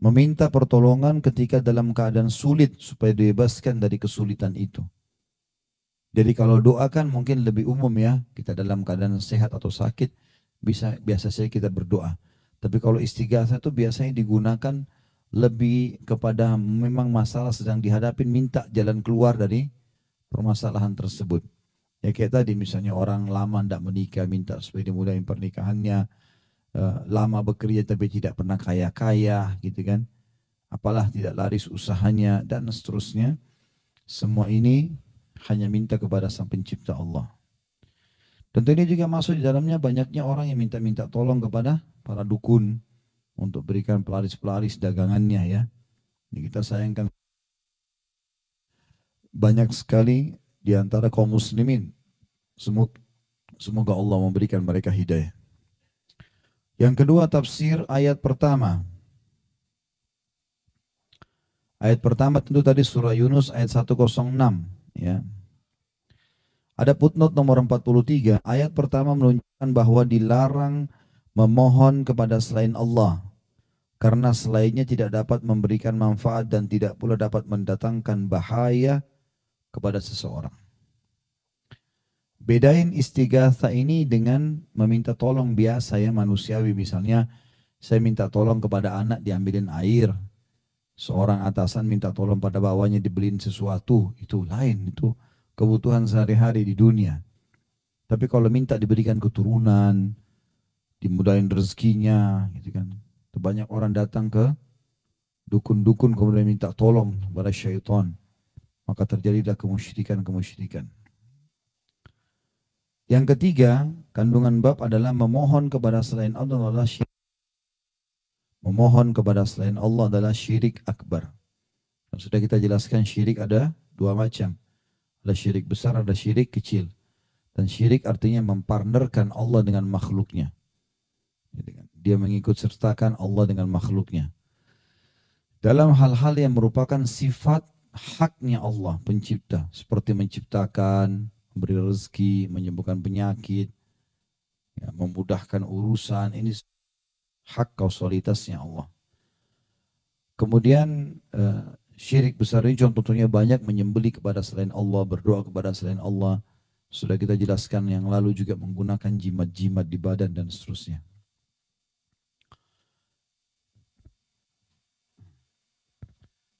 meminta pertolongan ketika dalam keadaan sulit supaya dibebaskan dari kesulitan itu. Jadi kalau doa kan mungkin lebih umum ya, kita dalam keadaan sehat atau sakit biasa saja kita berdoa. Tapi kalau istighatsah itu biasanya digunakan lebih kepada memang masalah sedang dihadapin, minta jalan keluar dari permasalahan tersebut. Ya kayak tadi misalnya orang lama tidak menikah, minta supaya dimulai pernikahannya, lama bekerja tapi tidak pernah kaya-kaya gitu kan. Apalah tidak laris usahanya dan seterusnya. Semua ini hanya minta kepada Sang Pencipta Allah. Tentu ini juga masuk di dalamnya banyaknya orang yang minta-minta tolong kepada para dukun untuk berikan pelaris-pelaris dagangannya ya. Ini kita sayangkan banyak sekali di antara kaum muslimin. Semoga Allah memberikan mereka hidayah. Yang kedua tafsir ayat pertama. Ayat pertama tentu tadi surah Yunus ayat 106 ya. Ada footnote nomor 43, ayat pertama menunjukkan bahwa dilarang memohon kepada selain Allah karena selainnya tidak dapat memberikan manfaat dan tidak pula dapat mendatangkan bahaya kepada seseorang. Bedain istighatsah ini dengan meminta tolong biasa ya, manusiawi. Misalnya saya minta tolong kepada anak diambilin air, seorang atasan minta tolong pada bawahnya dibeliin sesuatu, itu lain, itu kebutuhan sehari-hari di dunia. Tapi kalau minta diberikan keturunan, dimudahin rezekinya, gitu kan. Banyak orang datang ke dukun-dukun kemudian minta tolong kepada syaitan. Maka terjadilah kemusyrikan-kemusyrikan. Yang ketiga, kandungan bab adalah memohon kepada selain Allah adalah syirik. Memohon kepada selain Allah adalah syirik akbar. Dan sudah kita jelaskan syirik ada dua macam. Ada syirik besar, ada syirik kecil. Dan syirik artinya mempartnerkan Allah dengan makhluknya. Dia mengikut sertakan Allah dengan makhluknya. Dalam hal-hal yang merupakan sifat haknya Allah pencipta. Seperti menciptakan, memberi rezeki, menyembuhkan penyakit, ya, memudahkan urusan. Ini hak kausalitasnya Allah. Kemudian syirik besar ini contohnya banyak, menyembelih kepada selain Allah, berdoa kepada selain Allah. Sudah kita jelaskan yang lalu juga menggunakan jimat-jimat di badan dan seterusnya.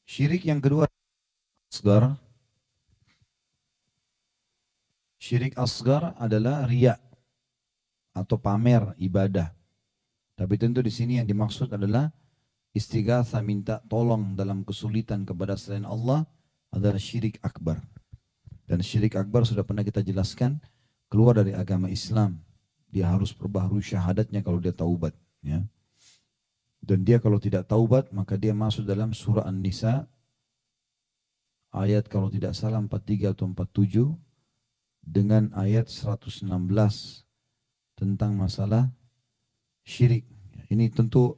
Syirik yang kedua asgar. Syirik asgar adalah riya atau pamer ibadah. Tapi tentu di sini yang dimaksud adalah istighatsah, minta tolong dalam kesulitan kepada selain Allah adalah syirik akbar. Dan syirik akbar sudah pernah kita jelaskan, keluar dari agama Islam. Dia harus perbaharui syahadatnya kalau dia taubat. Ya. Dan dia kalau tidak taubat, maka dia masuk dalam surah An-Nisa, ayat kalau tidak salah 43 atau 47, dengan ayat 116 tentang masalah syirik. Ini tentu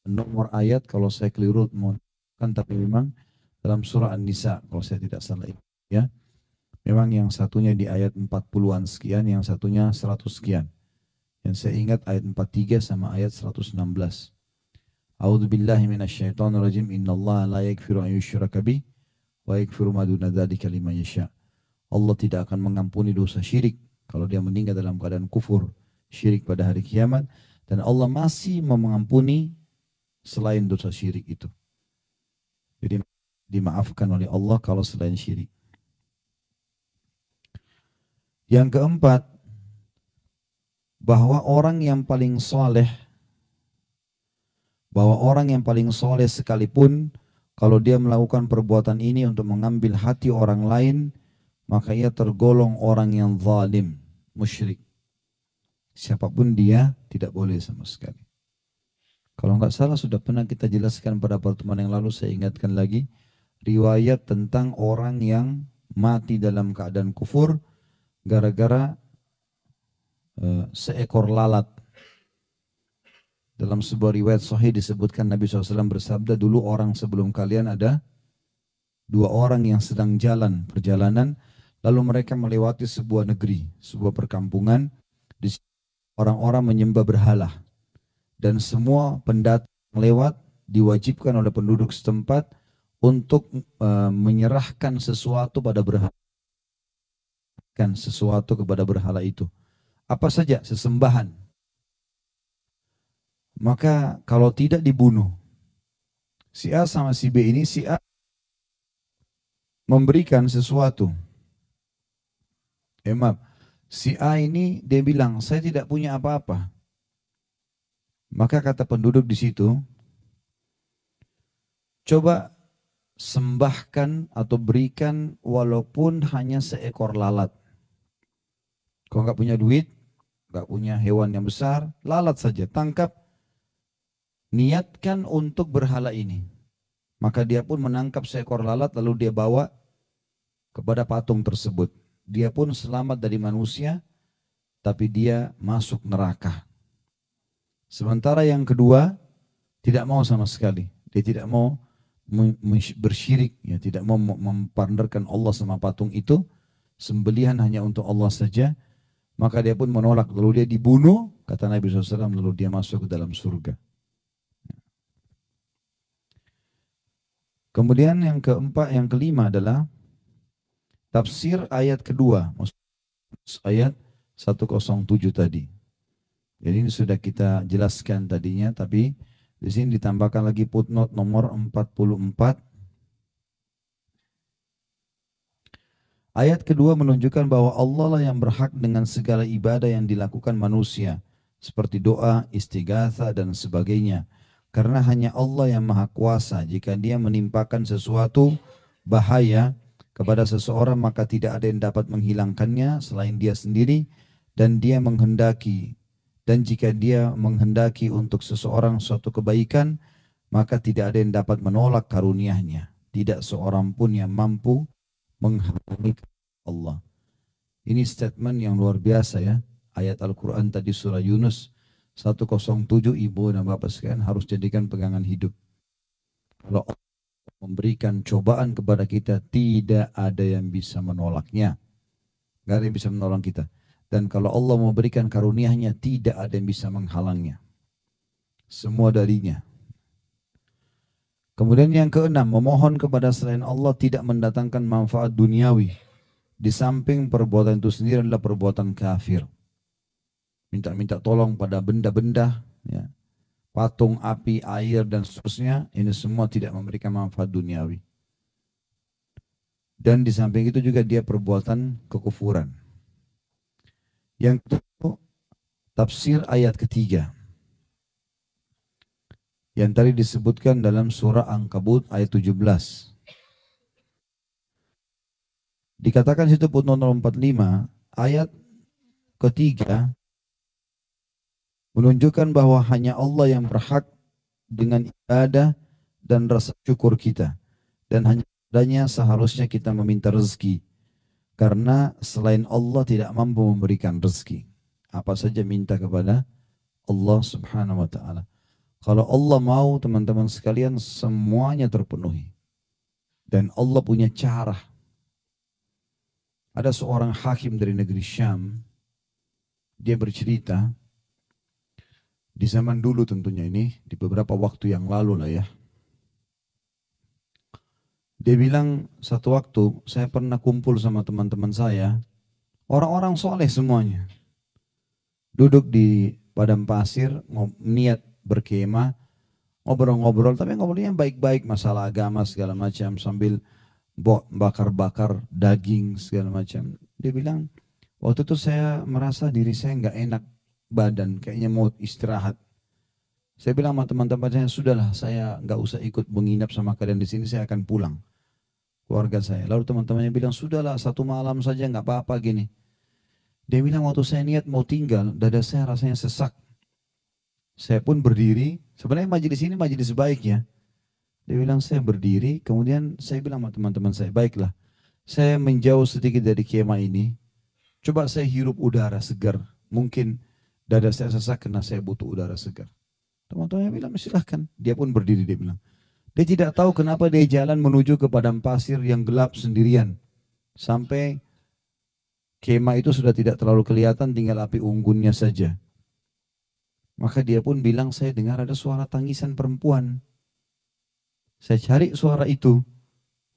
nomor ayat kalau saya keliru kan, tapi memang dalam surah An-Nisa kalau saya tidak salah ya. Memang yang satunya di ayat 40-an sekian, yang satunya 100 sekian. Yang saya ingat ayat 43 sama ayat 116. A'udzubillahi minasyaitonirrajim. Innallaha la yaghfiru an yushraka bih wa yaghfiru ma duna dzalika liman yasha. Allah tidak akan mengampuni dosa syirik kalau dia meninggal dalam keadaan kufur syirik pada hari kiamat, dan Allah masih mengampuni selain dosa syirik itu. Jadi dimaafkan oleh Allah kalau selain syirik. Yang keempat, bahwa orang yang paling soleh sekalipun kalau dia melakukan perbuatan ini untuk mengambil hati orang lain, maka ia tergolong orang yang zalim, musyrik. Siapapun dia tidak boleh sama sekali. Kalau nggak salah sudah pernah kita jelaskan pada pertemuan yang lalu, saya ingatkan lagi. Riwayat tentang orang yang mati dalam keadaan kufur gara-gara seekor lalat. Dalam sebuah riwayat sahih disebutkan Nabi SAW bersabda, dulu orang sebelum kalian ada dua orang yang sedang jalan perjalanan, lalu mereka melewati sebuah negeri, sebuah perkampungan. Di situ orang-orang menyembah berhala, dan semua pendatang lewat diwajibkan oleh penduduk setempat untuk menyerahkan sesuatu pada berhala, sesuatu kepada berhala itu. Apa saja sesembahan. Maka kalau tidak dibunuh, si A sama si B ini, si A memberikan sesuatu. Maaf, si A ini dia bilang, saya tidak punya apa-apa. Maka kata penduduk di situ, coba sembahkan atau berikan walaupun hanya seekor lalat. Kalau nggak punya duit, nggak punya hewan yang besar, lalat saja, tangkap, niatkan untuk berhala ini. Maka dia pun menangkap seekor lalat lalu dia bawa kepada patung tersebut. Dia pun selamat dari manusia, tapi dia masuk neraka. Sementara yang kedua tidak mau sama sekali. Dia tidak mau bersyirik, ya, tidak mau mempartnerkan Allah sama patung itu. Sembelihan hanya untuk Allah saja. Maka dia pun menolak. Lalu dia dibunuh, kata Nabi SAW, lalu dia masuk ke dalam surga. Kemudian yang keempat, yang kelima adalah tafsir ayat kedua, ayat 107 tadi. Jadi ini sudah kita jelaskan tadinya, tapi di sini ditambahkan lagi footnote nomor 44. Ayat kedua menunjukkan bahwa Allah lah yang berhak dengan segala ibadah yang dilakukan manusia, seperti doa, istighatha dan sebagainya. Karena hanya Allah yang maha kuasa. Jika dia menimpakan sesuatu bahaya kepada seseorang, maka tidak ada yang dapat menghilangkannya selain dia sendiri, dan dia menghendaki. Dan jika dia menghendaki untuk seseorang suatu kebaikan, maka tidak ada yang dapat menolak karunia-Nya. Tidak seorang pun yang mampu menghalangi Allah. Ini statement yang luar biasa, ya. Ayat Al-Quran tadi surah Yunus 107, ibu dan bapak sekalian harus jadikan pegangan hidup. Kalau Allah memberikan cobaan kepada kita, tidak ada yang bisa menolaknya. Gak ada yang bisa menolong kita. Dan kalau Allah memberikan karunia-Nya, tidak ada yang bisa menghalangnya. Semua darinya. Kemudian yang keenam, memohon kepada selain Allah tidak mendatangkan manfaat duniawi. Di samping perbuatan itu sendiri adalah perbuatan kafir. Minta-minta tolong pada benda-benda, ya, patung, api, air, dan seterusnya. Ini semua tidak memberikan manfaat duniawi. Dan di samping itu juga dia perbuatan kekufuran. Yang kedua, tafsir ayat ketiga. Yang tadi disebutkan dalam surah Ankabut ayat 17. Dikatakan situ footnote 45, ayat ketiga menunjukkan bahwa hanya Allah yang berhak dengan ibadah dan rasa syukur kita. Dan hanya padanya seharusnya kita meminta rezeki. Karena selain Allah tidak mampu memberikan rezeki. Apa saja minta kepada Allah Subhanahu wa ta'ala. Kalau Allah mau, teman-teman sekalian, semuanya terpenuhi. Dan Allah punya cara. Ada seorang hakim dari negeri Syam. Dia bercerita, di zaman dulu tentunya ini, di beberapa waktu yang lalu lah ya. Dia bilang, satu waktu saya pernah kumpul sama teman-teman saya, orang-orang soleh semuanya. Duduk di padang pasir, niat berkemah, ngobrol-ngobrol, tapi ngobrolnya baik-baik, masalah agama segala macam, sambil bakar-bakar daging segala macam. Dia bilang, waktu itu saya merasa diri saya nggak enak badan, kayaknya mau istirahat. Saya bilang sama teman-teman saya, sudahlah, saya nggak usah ikut menginap sama kalian di sini, saya akan pulang. Keluarga saya. Lalu teman-temannya bilang, sudahlah, satu malam saja nggak apa-apa gini. Dia bilang, waktu saya niat mau tinggal, dada saya rasanya sesak. Saya pun berdiri, sebenarnya majelis ini majelis baik ya. Dia bilang saya berdiri, kemudian saya bilang sama teman-teman saya, baiklah, saya menjauh sedikit dari kemah ini, coba saya hirup udara segar. Mungkin dada saya sesak karena saya butuh udara segar. Teman-temannya bilang silahkan. Dia pun berdiri, dia bilang. Dia tidak tahu kenapa dia jalan menuju ke padang pasir yang gelap sendirian. Sampai kemah itu sudah tidak terlalu kelihatan, tinggal api unggunnya saja. Maka dia pun bilang, saya dengar ada suara tangisan perempuan. Saya cari suara itu.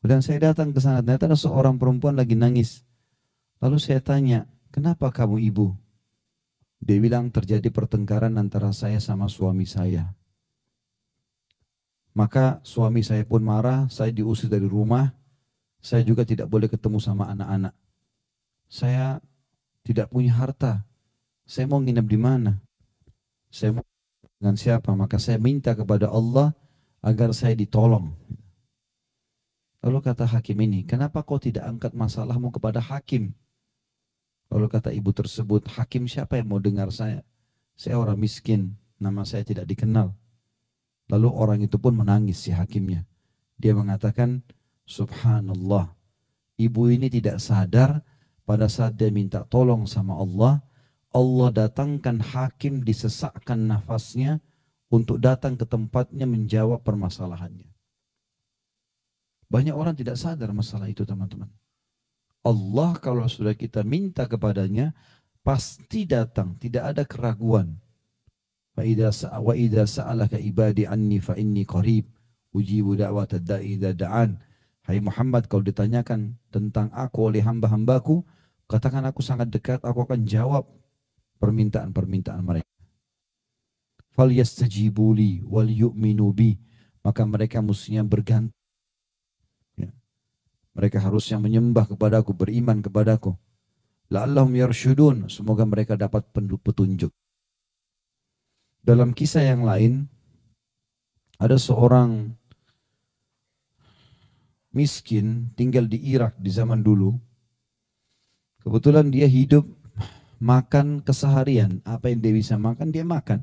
Dan saya datang ke sana, ternyata ada seorang perempuan lagi nangis. Lalu saya tanya, kenapa kamu ibu? Dia bilang terjadi pertengkaran antara saya sama suami saya. Maka suami saya pun marah, saya diusir dari rumah. Saya juga tidak boleh ketemu sama anak-anak. Saya tidak punya harta. Saya mau nginep di mana? Saya mau dengan siapa? Maka saya minta kepada Allah agar saya ditolong. Lalu kata hakim ini, kenapa kau tidak angkat masalahmu kepada hakim? Lalu kata ibu tersebut, hakim siapa yang mau dengar saya? Saya orang miskin, nama saya tidak dikenal. Lalu orang itu pun menangis si hakimnya. Dia mengatakan, subhanallah, ibu ini tidak sadar pada saat dia minta tolong sama Allah, Allah datangkan hakim disesakkan nafasnya untuk datang ke tempatnya menjawab permasalahannya. Banyak orang tidak sadar masalah itu teman-teman. Allah kalau sudah kita minta kepadanya, pasti datang, tidak ada keraguan. Wa idza sa'alaka ibadi anni fa inni qarib ujibu da'watad da'i idza da'an. Hai Muhammad, kalau ditanyakan tentang aku oleh hamba-hambaku, katakan aku sangat dekat, aku akan jawab permintaan-permintaan mereka. Fal yastajibuli wal yu'minu bi, maka mereka mestinya bergantung. Ya. Mereka harusnya menyembah kepadaku, beriman kepadaku. La'allahum yarsyudun, semoga mereka dapat petunjuk. Dalam kisah yang lain, ada seorang miskin tinggal di Irak di zaman dulu. Kebetulan dia hidup makan keseharian. Apa yang dia bisa makan, dia makan.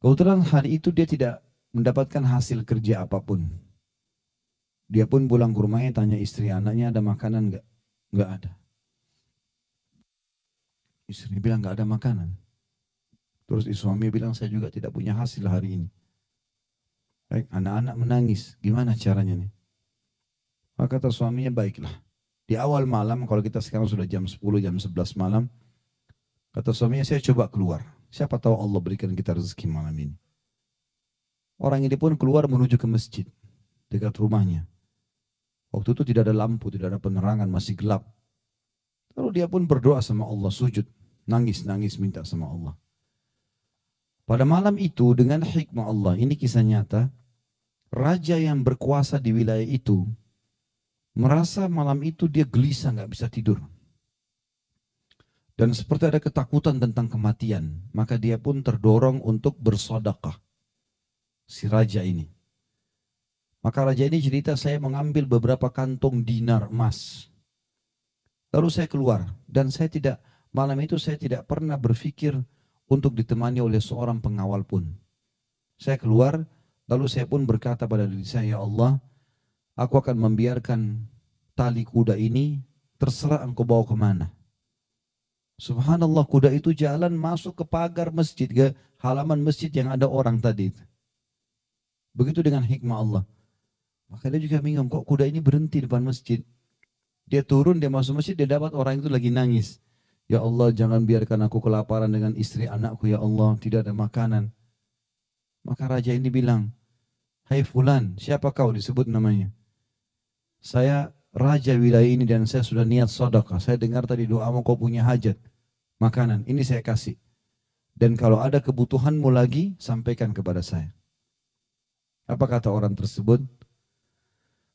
Kebetulan hari itu dia tidak mendapatkan hasil kerja apapun. Dia pun pulang ke rumahnya, tanya istri anaknya, ada makanan enggak? Enggak ada. Istri bilang enggak ada makanan. Terus suami bilang, saya juga tidak punya hasil hari ini. Baik, anak-anak menangis. Gimana caranya nih? Maka kata suaminya, baiklah. Di awal malam, kalau kita sekarang sudah jam 10, jam 11 malam, kata suaminya, saya coba keluar. Siapa tahu Allah berikan kita rezeki malam ini. Orang ini pun keluar menuju ke masjid dekat rumahnya. Waktu itu tidak ada lampu, tidak ada penerangan, masih gelap. Lalu dia pun berdoa sama Allah, sujud. Nangis-nangis minta sama Allah. Pada malam itu dengan hikmah Allah, ini kisah nyata, raja yang berkuasa di wilayah itu merasa malam itu dia gelisah, nggak bisa tidur. Dan seperti ada ketakutan tentang kematian, maka dia pun terdorong untuk bersedekah. Si raja ini. Maka raja ini cerita, saya mengambil beberapa kantong dinar emas. Lalu saya keluar dan malam itu saya tidak pernah berpikir untuk ditemani oleh seorang pengawal pun. Saya keluar, lalu saya pun berkata pada diri saya, ya Allah, aku akan membiarkan tali kuda ini, terserah engkau bawa kemana. Subhanallah, kuda itu jalan masuk ke pagar masjid, ke halaman masjid yang ada orang tadi. Begitu dengan hikmah Allah. Maka dia juga bingung, kok kuda ini berhenti depan masjid. Dia turun, dia masuk masjid, dia dapat orang itu lagi nangis. Ya Allah, jangan biarkan aku kelaparan dengan istri anakku, ya Allah, tidak ada makanan. Maka raja ini bilang, hai fulan, siapa kau, disebut namanya. Saya raja wilayah ini dan saya sudah niat sedekah. Saya dengar tadi doamu, kau punya hajat. Makanan, ini saya kasih. Dan kalau ada kebutuhanmu lagi, sampaikan kepada saya. Apa kata orang tersebut?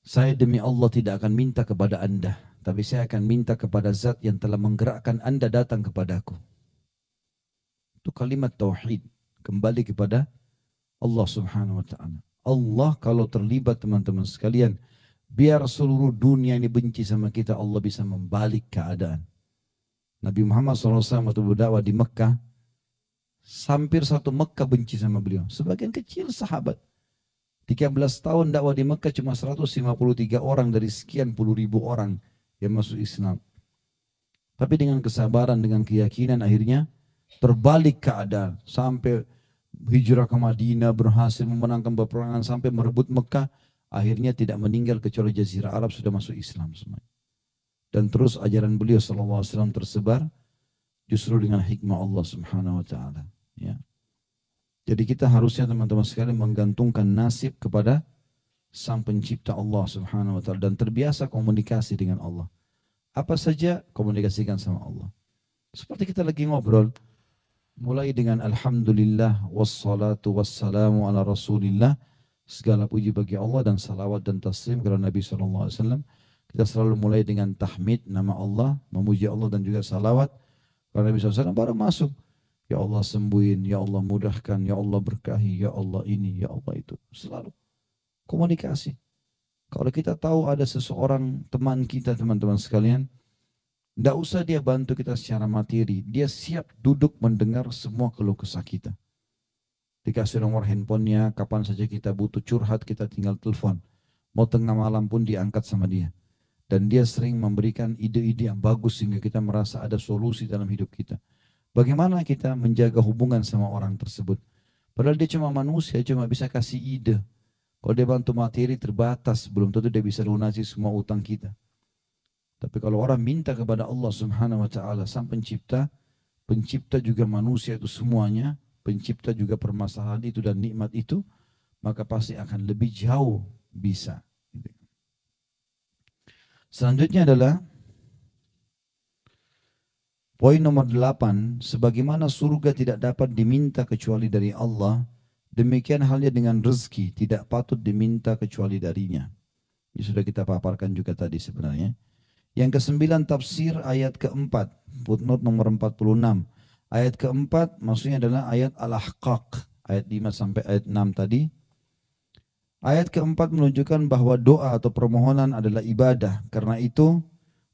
Saya demi Allah tidak akan minta kepada anda, tapi saya akan minta kepada zat yang telah menggerakkan anda datang kepadaku. Itu kalimat tauhid. Kembali kepada Allah subhanahu wa ta'ala. Allah kalau terlibat teman-teman sekalian, biar seluruh dunia ini benci sama kita, Allah bisa membalik keadaan. Nabi Muhammad SAW waktu berdakwah di Mekah, Hampir satu Mekah benci sama beliau. Sebagian kecil sahabat. 13 tahun dakwah di Mekah cuma 153 orang dari sekian puluh ribu orang yang masuk Islam. Tapi dengan kesabaran, dengan keyakinan akhirnya terbalik keadaan. Sampai hijrah ke Madinah, berhasil memenangkan peperangan sampai merebut Mekah. Akhirnya tidak meninggal kecuali Jazirah Arab sudah masuk Islam semuanya. Dan terus ajaran beliau SAW tersebar justru dengan hikmah Allah Subhanahu Wa Taala. Ya. Jadi kita harusnya teman-teman sekalian menggantungkan nasib kepada Sang Pencipta Allah Subhanahu Wa Taala dan terbiasa komunikasi dengan Allah. Apa saja komunikasikan sama Allah. Seperti kita lagi ngobrol, mulai dengan Alhamdulillah wassalatu wassalamu ala Rasulillah. Segala puji bagi Allah dan salawat dan taslim kepada Nabi SAW. Kita selalu mulai dengan tahmid nama Allah, memuji Allah dan juga salawat kepada Nabi SAW, baru masuk. Ya Allah sembuhin, Ya Allah mudahkan, Ya Allah berkahi, Ya Allah ini, Ya Allah itu. Selalu komunikasi. Kalau kita tahu ada seseorang teman kita teman-teman sekalian, tidak usah dia bantu kita secara materi, dia siap duduk mendengar semua keluh kesah kita. Dikasih nomor handphonenya, kapan saja kita butuh curhat kita tinggal telepon. Mau tengah malam pun diangkat sama dia. Dan dia sering memberikan ide-ide yang bagus sehingga kita merasa ada solusi dalam hidup kita. Bagaimana kita menjaga hubungan sama orang tersebut? Padahal dia cuma manusia, cuma bisa kasih ide. Kalau dia bantu materi terbatas, belum tentu dia bisa lunasi semua utang kita. Tapi kalau orang minta kepada Allah Subhanahu Wa Taala, Sang Pencipta, Pencipta juga manusia itu semuanya, Pencipta juga permasalahan itu dan nikmat itu, maka pasti akan lebih jauh bisa. Selanjutnya adalah poin nomor 8, sebagaimana surga tidak dapat diminta kecuali dari Allah, demikian halnya dengan rezeki tidak patut diminta kecuali darinya. Ini sudah kita paparkan juga tadi sebenarnya. Yang ke-9 tafsir ayat ke-4, footnote nomor 46. Ayat keempat maksudnya adalah ayat Al-Ahqaq, ayat 5 sampai ayat 6 tadi. Ayat keempat menunjukkan bahwa doa atau permohonan adalah ibadah. Karena itu,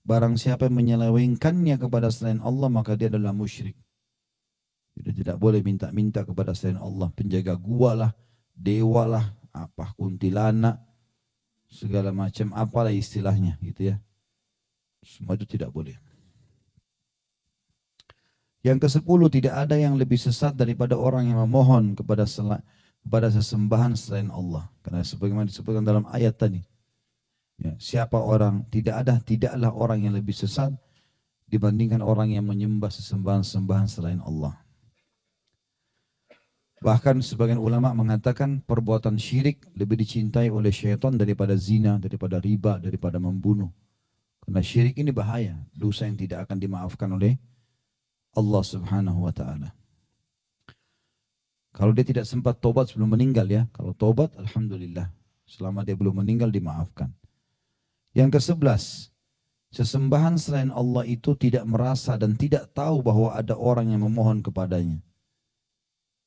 barang siapa yang menyelewengkannya kepada selain Allah, maka dia adalah musyrik. Jadi tidak boleh minta-minta kepada selain Allah. Penjaga gua lah, dewa lah, apa kuntilanak, segala macam apalah istilahnya gitu ya. Semua itu tidak boleh. Yang ke-10, tidak ada yang lebih sesat daripada orang yang memohon kepada sesembahan selain Allah. Karena sebagaimana disebutkan dalam ayat tadi. Ya, siapa orang, tidaklah orang yang lebih sesat dibandingkan orang yang menyembah sesembahan-sembahan selain Allah. Bahkan sebagian ulama mengatakan perbuatan syirik lebih dicintai oleh syaitan daripada zina, daripada riba, daripada membunuh. Karena syirik ini bahaya, dosa yang tidak akan dimaafkan oleh Allah Subhanahu Wa Taala. Kalau dia tidak sempat tobat sebelum meninggal ya, kalau tobat alhamdulillah, selama dia belum meninggal dimaafkan. Yang ke-11, sesembahan selain Allah itu tidak merasa dan tidak tahu bahwa ada orang yang memohon kepadanya.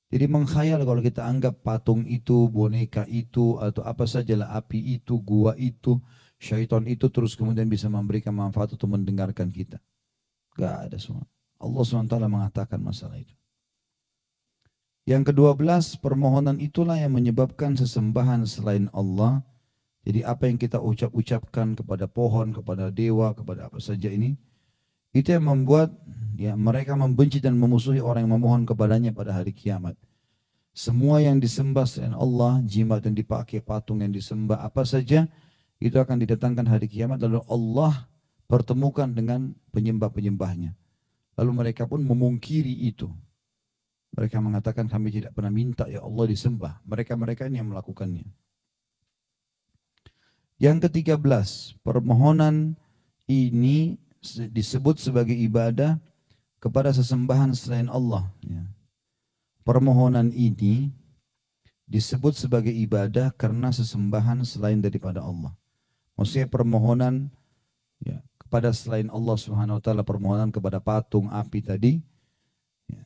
Jadi mengkhayal kalau kita anggap patung itu, boneka itu, atau apa sajalah, api itu, gua itu, syaitan itu, terus kemudian bisa memberikan manfaat untuk mendengarkan kita. Gak ada semua. Allah SWT mengatakan masalah itu. Yang ke-12, permohonan itulah yang menyebabkan sesembahan selain Allah. Jadi apa yang kita ucapkan kepada pohon, kepada dewa, kepada apa saja ini, itu yang membuat ya mereka membenci dan memusuhi orang yang memohon kepadanya pada hari kiamat. Semua yang disembah selain Allah, jimat yang dipakai, patung yang disembah, apa saja, itu akan didatangkan hari kiamat. Lalu Allah pertemukan dengan penyembah-penyembahnya. Lalu mereka pun memungkiri itu. Mereka mengatakan kami tidak pernah minta ya Allah disembah. Mereka-mereka ini yang melakukannya. Yang ke-13, permohonan ini disebut sebagai ibadah kepada sesembahan selain Allah. Ya. Permohonan ini disebut sebagai ibadah karena sesembahan selain daripada Allah. Maksudnya permohonan ya, kepada selain Allah Subhanahu Wa Taala, permohonan kepada patung, api tadi, ya,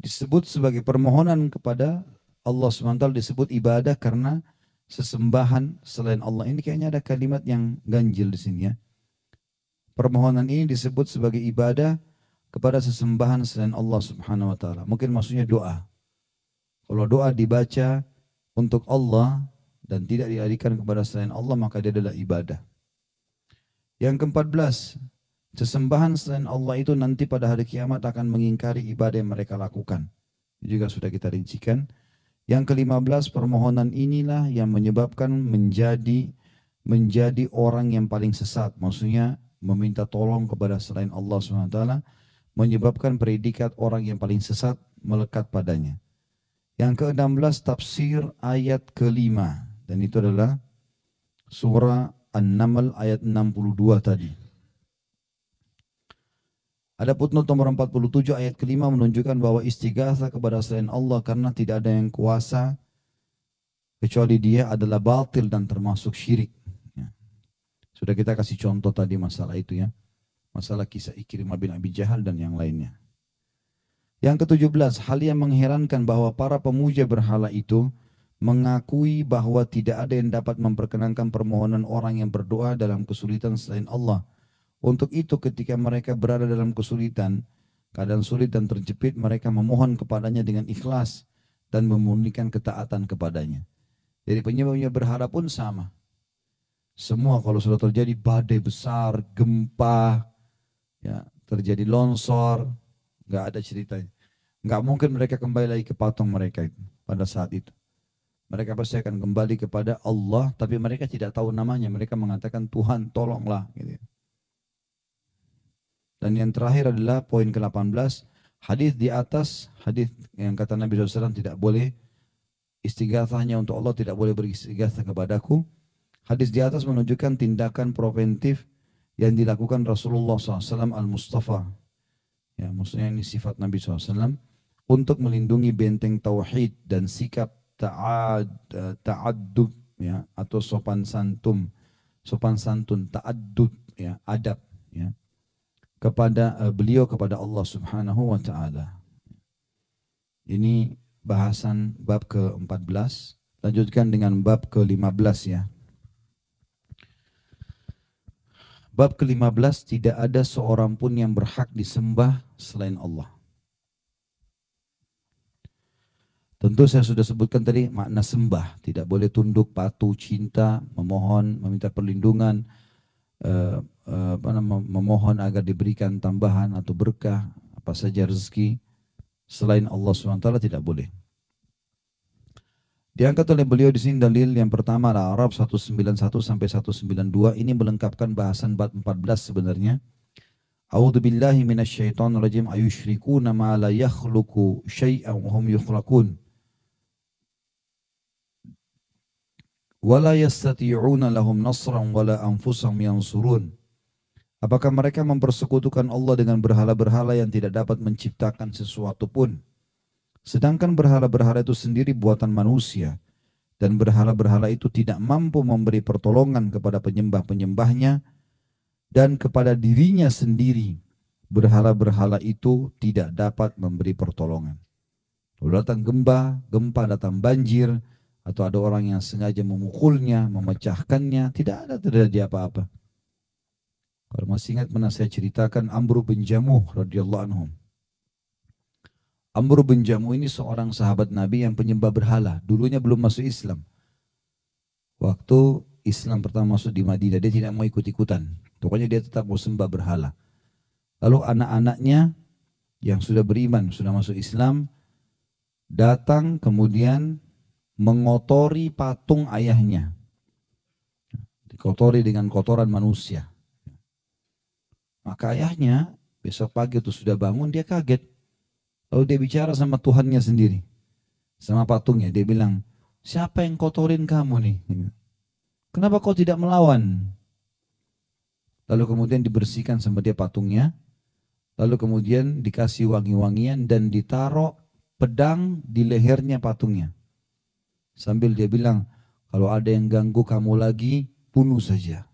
disebut sebagai permohonan kepada Allah Subhanahu Wa Taala, disebut ibadah karena sesembahan selain Allah. Ini kayaknya ada kalimat yang ganjil di sini ya. Permohonan ini disebut sebagai ibadah kepada sesembahan selain Allah Subhanahu wa taala. Mungkin maksudnya doa. Kalau doa dibaca untuk Allah dan tidak dialihkan kepada selain Allah, maka dia adalah ibadah. Yang ke-14, sesembahan selain Allah itu nanti pada hari kiamat akan mengingkari ibadah yang mereka lakukan. Ini juga sudah kita rincikan. Yang ke-15, permohonan inilah yang menyebabkan menjadi orang yang paling sesat. Maksudnya meminta tolong kepada selain Allah SWT menyebabkan predikat orang yang paling sesat melekat padanya. Yang ke-16, tafsir ayat ke-5. Dan itu adalah surah An-Naml ayat 62 tadi. Ada footnote nomor 47 ayat ke-5 menunjukkan bahwa istighatsah kepada selain Allah karena tidak ada yang kuasa kecuali Dia adalah batil dan termasuk syirik. Ya. Sudah kita kasih contoh tadi masalah itu ya. Masalah kisah Ikrimah bin Abi Jahal dan yang lainnya. Yang ke-17, hal yang mengherankan bahwa para pemuja berhala itu mengakui bahwa tidak ada yang dapat memperkenankan permohonan orang yang berdoa dalam kesulitan selain Allah. Untuk itu ketika mereka berada dalam kesulitan, keadaan sulit dan terjepit, mereka memohon kepadanya dengan ikhlas dan memurnikan ketaatan kepadanya. Jadi penyembah berhala pun sama. Semua kalau sudah terjadi badai besar, gempa, ya, terjadi longsor, nggak ada ceritanya. Nggak mungkin mereka kembali lagi ke patung mereka itu pada saat itu. Mereka pasti akan kembali kepada Allah, tapi mereka tidak tahu namanya. Mereka mengatakan, Tuhan tolonglah. Gitu. Dan yang terakhir adalah poin ke-18. Hadis di atas, hadis yang kata Nabi SAW tidak boleh istighatsahnya untuk Allah, tidak boleh beristighatsah kepadaku. Hadis di atas menunjukkan tindakan preventif yang dilakukan Rasulullah SAW al-Mustafa. Ya, maksudnya ini sifat Nabi SAW untuk melindungi benteng tauhid dan sikap ta'addud ya, atau sopan santun, ta'addud ya, adab ya, kepada beliau kepada Allah Subhanahu wa taala. Ini bahasan bab ke-14. Lanjutkan dengan bab ke-15 ya. Bab ke-15, tidak ada seorang pun yang berhak disembah selain Allah. Tentu saya sudah sebutkan tadi makna sembah. Tidak boleh tunduk, patuh, cinta, memohon, meminta perlindungan, memohon agar diberikan tambahan atau berkah, apa saja rezeki. Selain Allah SWT tidak boleh. Diangkat oleh beliau di sini dalil yang pertama Al-A'raf 191 sampai 192. Ini melengkapkan bahasan bab 14 sebenarnya. A'udzu billahi minasyaitonir rajim ayusyrikuna ma la yakhluqu syai'an wa hum yukhlaqun. Wala yastati'una lahum nasran wala anfusahum yansurun. Apakah mereka mempersekutukan Allah dengan berhala-berhala yang tidak dapat menciptakan sesuatu pun? Sedangkan berhala-berhala itu sendiri buatan manusia. Dan berhala-berhala itu tidak mampu memberi pertolongan kepada penyembah-penyembahnya dan kepada dirinya sendiri. Berhala-berhala itu tidak dapat memberi pertolongan. Kalau datang gempa datang banjir, atau ada orang yang sengaja memukulnya, memecahkannya, tidak ada terjadi apa-apa. Kalau masih ingat pernah saya ceritakan Amr bin Jamuh radhiyallahu anhum. Amr bin Jamuh ini seorang sahabat Nabi yang penyembah berhala. Dulunya belum masuk Islam. Waktu Islam pertama masuk di Madinah, dia tidak mau ikut-ikutan. Pokoknya dia tetap mau sembah berhala. Lalu anak-anaknya yang sudah beriman, sudah masuk Islam, datang kemudian mengotori patung ayahnya. Dikotori dengan kotoran manusia. Maka ayahnya besok pagi itu sudah bangun, dia kaget. Lalu dia bicara sama Tuhannya sendiri. Sama patungnya. Dia bilang, siapa yang kotorin kamu nih? Kenapa kau tidak melawan? Lalu kemudian dibersihkan sama dia patungnya. Lalu kemudian dikasih wangi-wangian dan ditaruh pedang di lehernya patungnya. Sambil dia bilang, kalau ada yang ganggu kamu lagi, bunuh saja.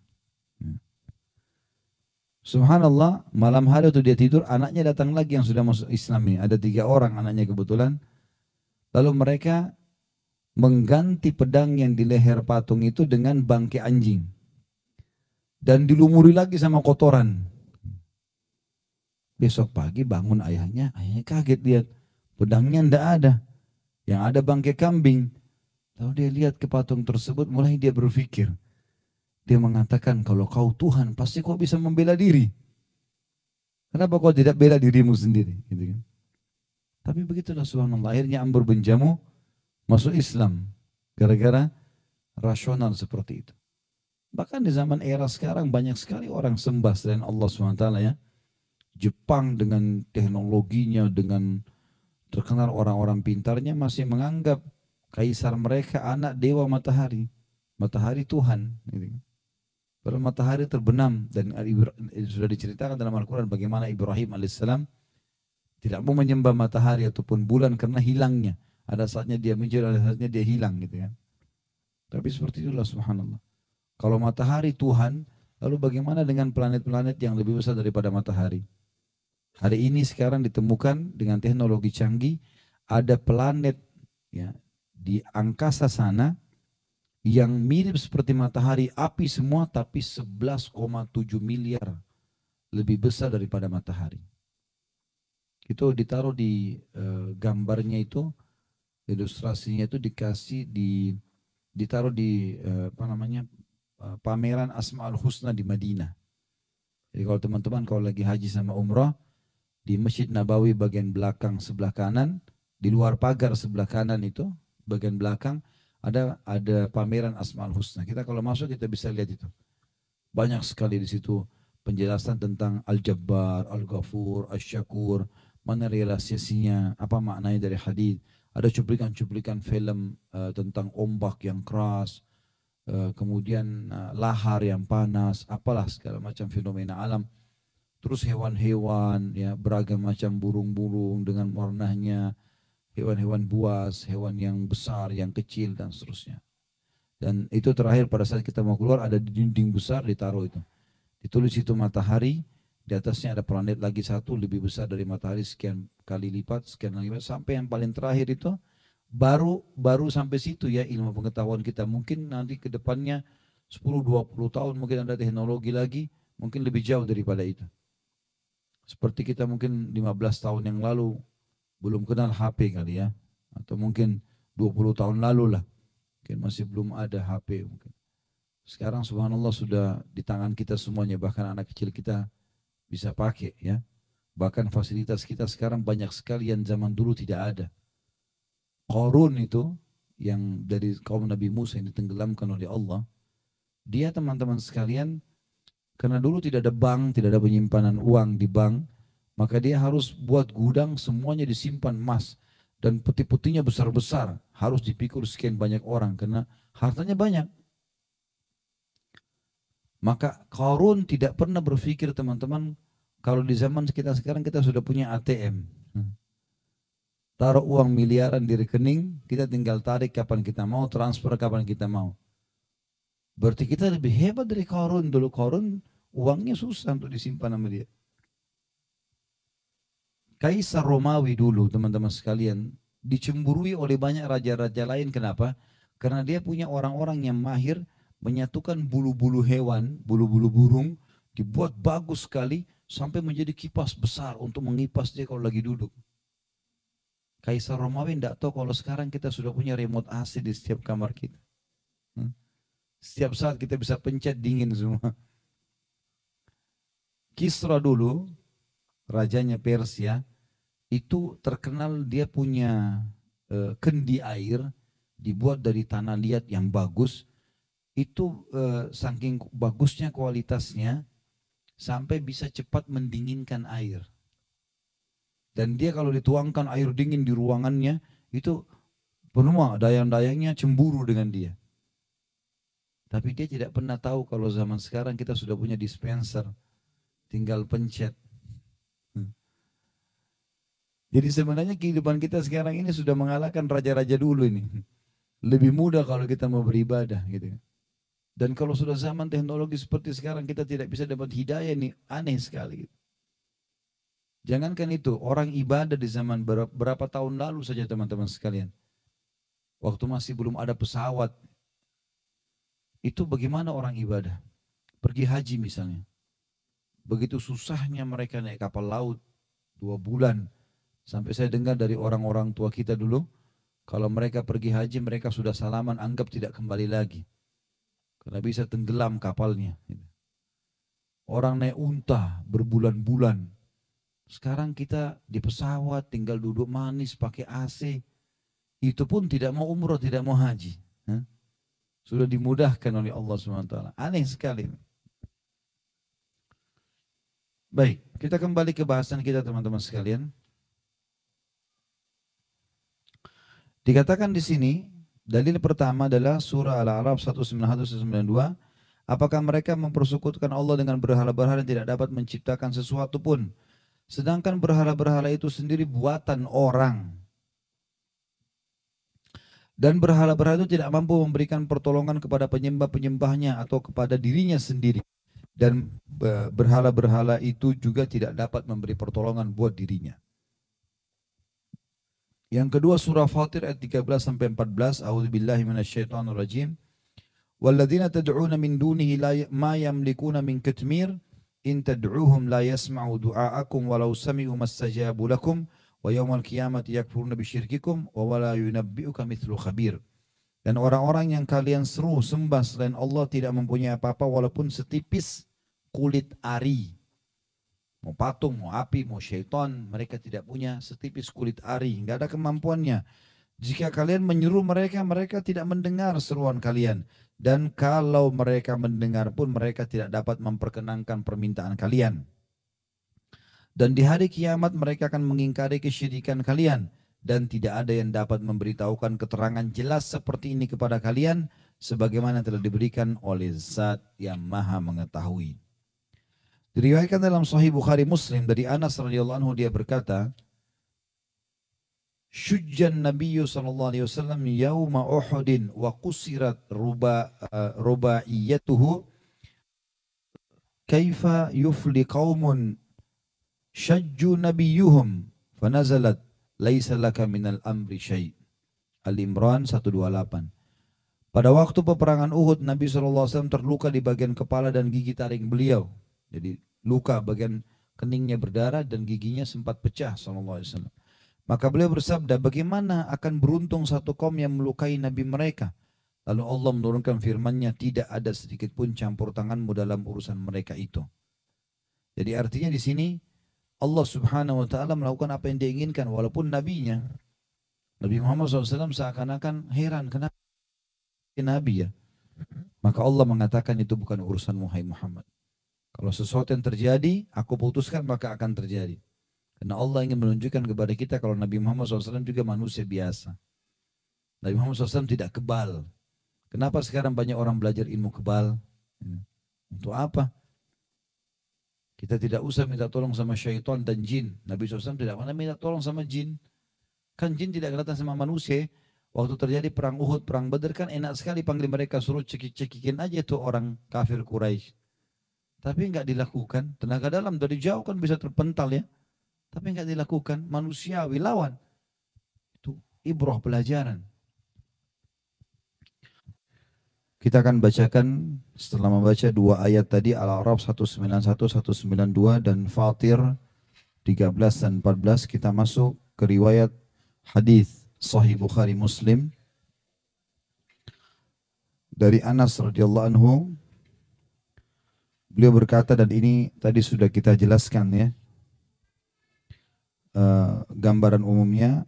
Subhanallah, malam hari itu dia tidur, anaknya datang lagi yang sudah masuk Islam ini. Ada 3 orang anaknya kebetulan. Lalu mereka mengganti pedang yang di leher patung itu dengan bangkai anjing. Dan dilumuri lagi sama kotoran. Besok pagi bangun ayahnya kaget lihat pedangnya ndak ada. Yang ada bangkai kambing. Lalu dia lihat ke patung tersebut, mulai dia berpikir. Dia mengatakan, kalau kau Tuhan, pasti kau bisa membela diri. Kenapa kau tidak bela dirimu sendiri? Gitu kan. Tapi begitulah subhanallah, akhirnya Amr bin Jamuh masuk Islam. Gara-gara rasional seperti itu. Bahkan di zaman era sekarang banyak sekali orang sembah selain Allah SWT ya. Jepang dengan teknologinya, dengan terkenal orang-orang pintarnya masih menganggap kaisar mereka anak dewa matahari. Matahari Tuhan. Gitu. Padahal matahari terbenam dan sudah diceritakan dalam Al-Quran bagaimana Ibrahim alaihissalam tidak mau menyembah matahari ataupun bulan karena hilangnya. Ada saatnya dia muncul, ada saatnya dia hilang gitu kan. Tapi seperti itulah subhanallah. Kalau matahari Tuhan, lalu bagaimana dengan planet-planet yang lebih besar daripada matahari? Hari ini sekarang ditemukan dengan teknologi canggih, ada planet ya, di angkasa sana yang mirip seperti matahari, api semua, tapi 11,7 miliar lebih besar daripada matahari. Itu ditaruh di gambarnya itu, ilustrasinya itu ditaruh di pameran Asmaul Husna di Madinah. Jadi kalau teman-teman kalau lagi haji sama umrah, di Masjid Nabawi bagian belakang sebelah kanan, di luar pagar sebelah kanan itu, bagian belakang, ada pameran Asmaul Husna. Kita kalau masuk kita bisa lihat itu. Banyak sekali di situ penjelasan tentang Al-Jabbar, Al-Ghafur, Asy-Syakur, mana realisasinya, apa maknanya dari hadis. Ada cuplikan-cuplikan film tentang ombak yang keras, kemudian lahar yang panas, apalah segala macam fenomena alam. Terus hewan-hewan, ya beragam macam burung-burung dengan warnanya, hewan-hewan buas, hewan yang besar, yang kecil dan seterusnya. Dan itu terakhir pada saat kita mau keluar ada di dinding besar ditaruh itu. Ditulis itu matahari, di atasnya ada planet lagi satu lebih besar dari matahari sekian kali lipat, sampai yang paling terakhir itu baru sampai situ ya ilmu pengetahuan kita. Mungkin nanti ke depannya 10-20 tahun mungkin ada teknologi lagi, mungkin lebih jauh daripada itu. Seperti kita mungkin 15 tahun yang lalu belum kenal HP kali ya. Atau mungkin 20 tahun lalu lah. Mungkin masih belum ada HP mungkin. Sekarang subhanallah sudah di tangan kita semuanya. Bahkan anak kecil kita bisa pakai ya. Bahkan fasilitas kita sekarang banyak sekali yang zaman dulu tidak ada. Qarun itu yang dari kaum Nabi Musa yang ditenggelamkan oleh Allah. Dia teman-teman sekalian, karena dulu tidak ada bank, tidak ada penyimpanan uang di bank, maka dia harus buat gudang semuanya disimpan emas. Dan peti-petinya besar-besar, harus dipikul sekian banyak orang karena hartanya banyak. Maka Qarun tidak pernah berpikir teman-teman, kalau di zaman kita sekarang kita sudah punya ATM. Taruh uang miliaran di rekening, kita tinggal tarik kapan kita mau, transfer kapan kita mau. Berarti kita lebih hebat dari Qarun. Dulu Qarun uangnya susah untuk disimpan sama dia. Kaisar Romawi dulu teman-teman sekalian dicemburui oleh banyak raja-raja lain. Kenapa? Karena dia punya orang-orang yang mahir menyatukan bulu-bulu hewan, bulu-bulu burung, dibuat bagus sekali sampai menjadi kipas besar untuk mengipas dia kalau lagi duduk. Kaisar Romawi tidak tahu kalau sekarang kita sudah punya remote AC di setiap kamar kita. Setiap saat kita bisa pencet dingin semua. Kisra dulu, rajanya Persia, itu terkenal dia punya kendi air dibuat dari tanah liat yang bagus. Itu saking bagusnya kualitasnya sampai bisa cepat mendinginkan air. Dan dia kalau dituangkan air dingin di ruangannya, itu semua dayang-dayangnya cemburu dengan dia. Tapi dia tidak pernah tahu kalau zaman sekarang kita sudah punya dispenser. Tinggal pencet. Jadi sebenarnya kehidupan kita sekarang ini sudah mengalahkan raja-raja dulu ini. Lebih mudah kalau kita mau beribadah gitu. Dan kalau sudah zaman teknologi seperti sekarang kita tidak bisa dapat hidayah ini aneh sekali. Jangankan itu, orang ibadah di zaman berapa tahun lalu saja teman-teman sekalian. Waktu masih belum ada pesawat. Itu bagaimana orang ibadah? Pergi haji misalnya. Begitu susahnya mereka naik kapal laut. 2 bulan. Sampai saya dengar dari orang-orang tua kita dulu, kalau mereka pergi haji, mereka sudah salaman, anggap tidak kembali lagi. Karena bisa tenggelam kapalnya. Orang naik unta berbulan-bulan. Sekarang kita di pesawat, tinggal duduk manis, pakai AC. Itu pun tidak mau umroh, tidak mau haji. Sudah dimudahkan oleh Allah SWT. Aneh sekali. Baik, kita kembali ke bahasan kita teman-teman sekalian. Dikatakan di sini, dalil pertama adalah surah Al-A'raf 191-192. Apakah mereka mempersekutukan Allah dengan berhala-berhala yang tidak dapat menciptakan sesuatu pun? Sedangkan berhala-berhala itu sendiri buatan orang. Dan berhala-berhala itu tidak mampu memberikan pertolongan kepada penyembah-penyembahnya atau kepada dirinya sendiri. Dan berhala-berhala itu juga tidak dapat memberi pertolongan buat dirinya. Yang kedua surah Fatir ayat 13-14. A'udzubillahi minasyaitonirrajim. Walladzina tad'una min dunihi ma yamlikuna min kitmir in tad'uhum la yasma'u du'aakum walau sami'u mastajabu lakum wa yawmal qiyamati yakfuruna bisyirkikum wa wala yunabbi'uka mithlu khabir. Dan orang-orang yang kalian seru sembah selain Allah tidak mempunyai apa-apa walaupun setipis kulit ari. Mau patung, mau api, mau syaitan, mereka tidak punya setipis kulit ari, nggak ada kemampuannya. Jika kalian menyeru mereka, mereka tidak mendengar seruan kalian. Dan kalau mereka mendengar pun, mereka tidak dapat memperkenankan permintaan kalian. Dan di hari kiamat mereka akan mengingkari kesyirikan kalian. Dan tidak ada yang dapat memberitahukan keterangan jelas seperti ini kepada kalian, sebagaimana telah diberikan oleh Zat yang Maha Mengetahui. Diriwayatkan dalam Sahih Bukhari Muslim dari Anas radhiyallahu anhu, dia berkata, Syujjan Nabiyyu sallallahu alaihi wasallam yauma Uhudin wa qusirat rubaiyatuhu kaifa yufli qaumun syajju nabiyyuhum fanazalat laisa laka minal amri syai'. Al-Imran 128. Pada waktu peperangan Uhud, Nabi SAW terluka di bagian kepala dan gigi taring beliau. Jadi luka bagian keningnya berdarah dan giginya sempat pecah SAW. Maka beliau bersabda, bagaimana akan beruntung satu kaum yang melukai Nabi mereka? Lalu Allah menurunkan firman-Nya, tidak ada sedikit pun campur tanganmu dalam urusan mereka itu. Jadi artinya di sini Allah Subhanahu wa taala melakukan apa yang dia inginkan walaupun nabinya. Nabi Muhammad SAW seakan-akan heran kenapa Nabi ya. Maka Allah mengatakan itu bukan urusan Muhammad. Kalau sesuatu yang terjadi, aku putuskan maka akan terjadi. Karena Allah ingin menunjukkan kepada kita kalau Nabi Muhammad SAW juga manusia biasa. Nabi Muhammad SAW tidak kebal. Kenapa sekarang banyak orang belajar ilmu kebal? Untuk apa? Kita tidak usah minta tolong sama syaitan dan jin. Nabi SAW tidak pernah minta tolong sama jin. Kan jin tidak kelihatan sama manusia. Waktu terjadi perang Uhud, perang Badar kan enak sekali panggil mereka, suruh cekik-cekikin aja tuh orang kafir Quraisy. Tapi enggak dilakukan. Tenaga dalam dari jauh kan bisa terpental ya. Tapi enggak dilakukan. Manusiawi lawan. Itu ibrah pelajaran. Kita akan bacakan setelah membaca dua ayat tadi, Al-A'raf 191, 192 dan Fatir 13 dan 14. Kita masuk ke riwayat hadis Sahih Bukhari Muslim dari Anas radhiyallahu anhu. Beliau berkata, dan ini tadi sudah kita jelaskan ya, gambaran umumnya,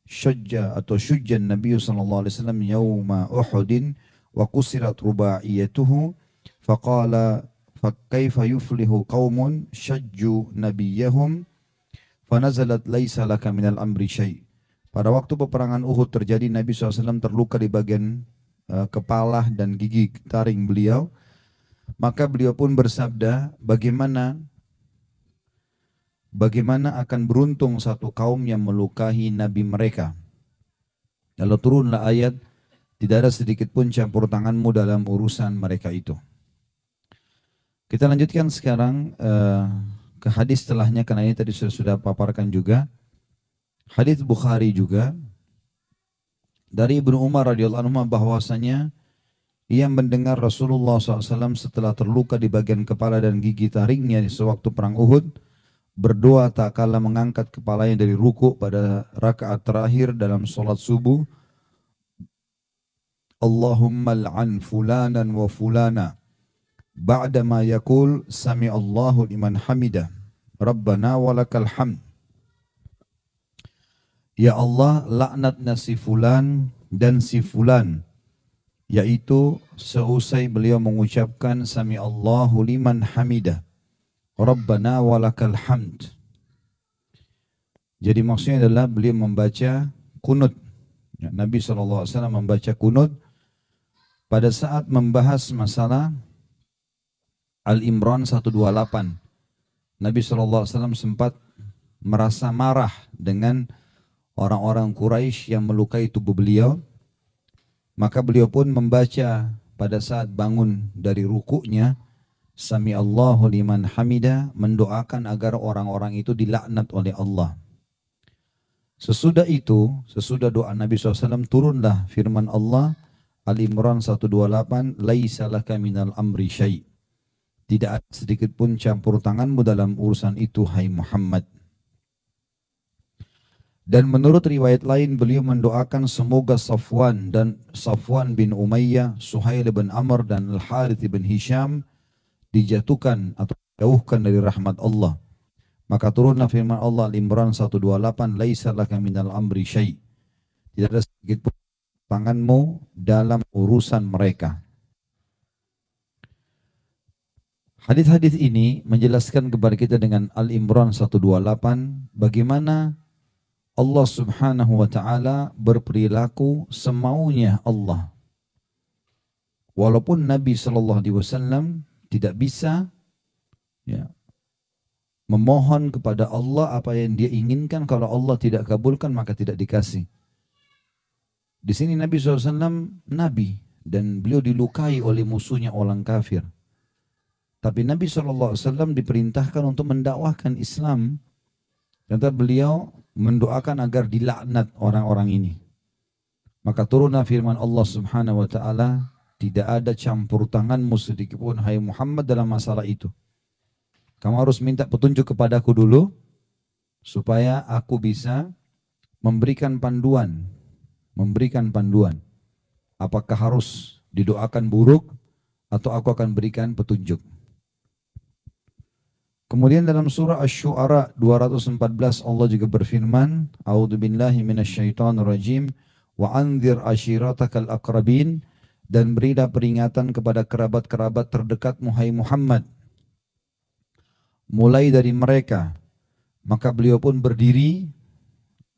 syujjan Nabi sallallahu alaihi wasallam yauma Uhudin wa qusirat rubaiyatuhu faqala fakaifa yuflihu qaumun syajju nabiyyahum fanazalat laisa laka minal amri syai'. Pada waktu peperangan Uhud terjadi, Nabi SAW terluka di bagian kepala dan gigi taring beliau. Maka beliau pun bersabda, bagaimana akan beruntung satu kaum yang melukai Nabi mereka. Lalu turunlah ayat, tidak ada sedikit pun campur tanganmu dalam urusan mereka itu. Kita lanjutkan sekarang ke hadis setelahnya, karena ini tadi sudah paparkan juga. Hadis Bukhari juga dari Ibnu Umar radhiyallahu anhu bahwasanya ia mendengar Rasulullah SAW setelah terluka di bagian kepala dan gigi taringnya di sewaktu perang Uhud berdoa tak kala mengangkat kepalanya dari ruku pada rakaat terakhir dalam solat subuh, Allahumma al'an fulanan wa fulana ba'dama yaqul sami Allahu liman hamidah Rabbana walakal hamd. Ya Allah, laknatnya si fulan dan si fulan, yaitu seusai beliau mengucapkan sami Allahu liman hamidah Rabbana walakal hamd. Jadi maksudnya adalah beliau membaca kunut. Ya, Nabi SAW membaca kunut pada saat membahas masalah Al-Imran 128. Nabi SAW sempat merasa marah dengan orang-orang Quraisy yang melukai tubuh beliau. Maka beliau pun membaca pada saat bangun dari rukuknya, Sami Allahu liman hamida, mendoakan agar orang-orang itu dilaknat oleh Allah. Sesudah itu, sesudah doa Nabi SAW, turunlah firman Allah, Al-Imran 128, Laisa laka minal amri syai'. Tidak ada sedikit pun campur tanganmu dalam urusan itu, hai Muhammad. Dan menurut riwayat lain, beliau mendoakan semoga Safwan bin Umayyah, Suhail bin Amr dan Al-Harith bin Hisham dijatuhkan atau dijauhkan dari rahmat Allah. Maka turunlah firman Allah Al-Imran 128, Laisa laka minal amri syai'. Tidak ada sedikit pun tanganmu dalam urusan mereka. Hadis-hadis ini menjelaskan kepada kita dengan Al-Imran 128 bagaimana Allah Subhanahu wa taala berperilaku semaunya Allah. Walaupun Nabi sallallahu alaihi wasallam tidak bisa memohon kepada Allah apa yang dia inginkan, kalau Allah tidak kabulkan maka tidak dikasih. Di sini Nabi SAW Nabi dan beliau dilukai oleh musuhnya orang kafir. Tapi Nabi SAW diperintahkan untuk mendakwahkan Islam. Dan beliau mendoakan agar dilaknat orang-orang ini. Maka turunlah firman Allah Subhanahu wa taala, tidak ada campur tanganmu sedikit pun hai Muhammad dalam masalah itu. Kamu harus minta petunjuk kepadaku dulu supaya aku bisa memberikan panduan. Apakah harus didoakan buruk atau aku akan berikan petunjuk. Kemudian dalam surah Asy-Syu'ara 214 Allah juga berfirman, A'udzubillahi minasyaitonirrajim wa anzir ashiratakal aqrabin, dan berilah peringatan kepada kerabat-kerabat terdekatmu hai Muhammad. Mulai dari mereka. Maka beliau pun berdiri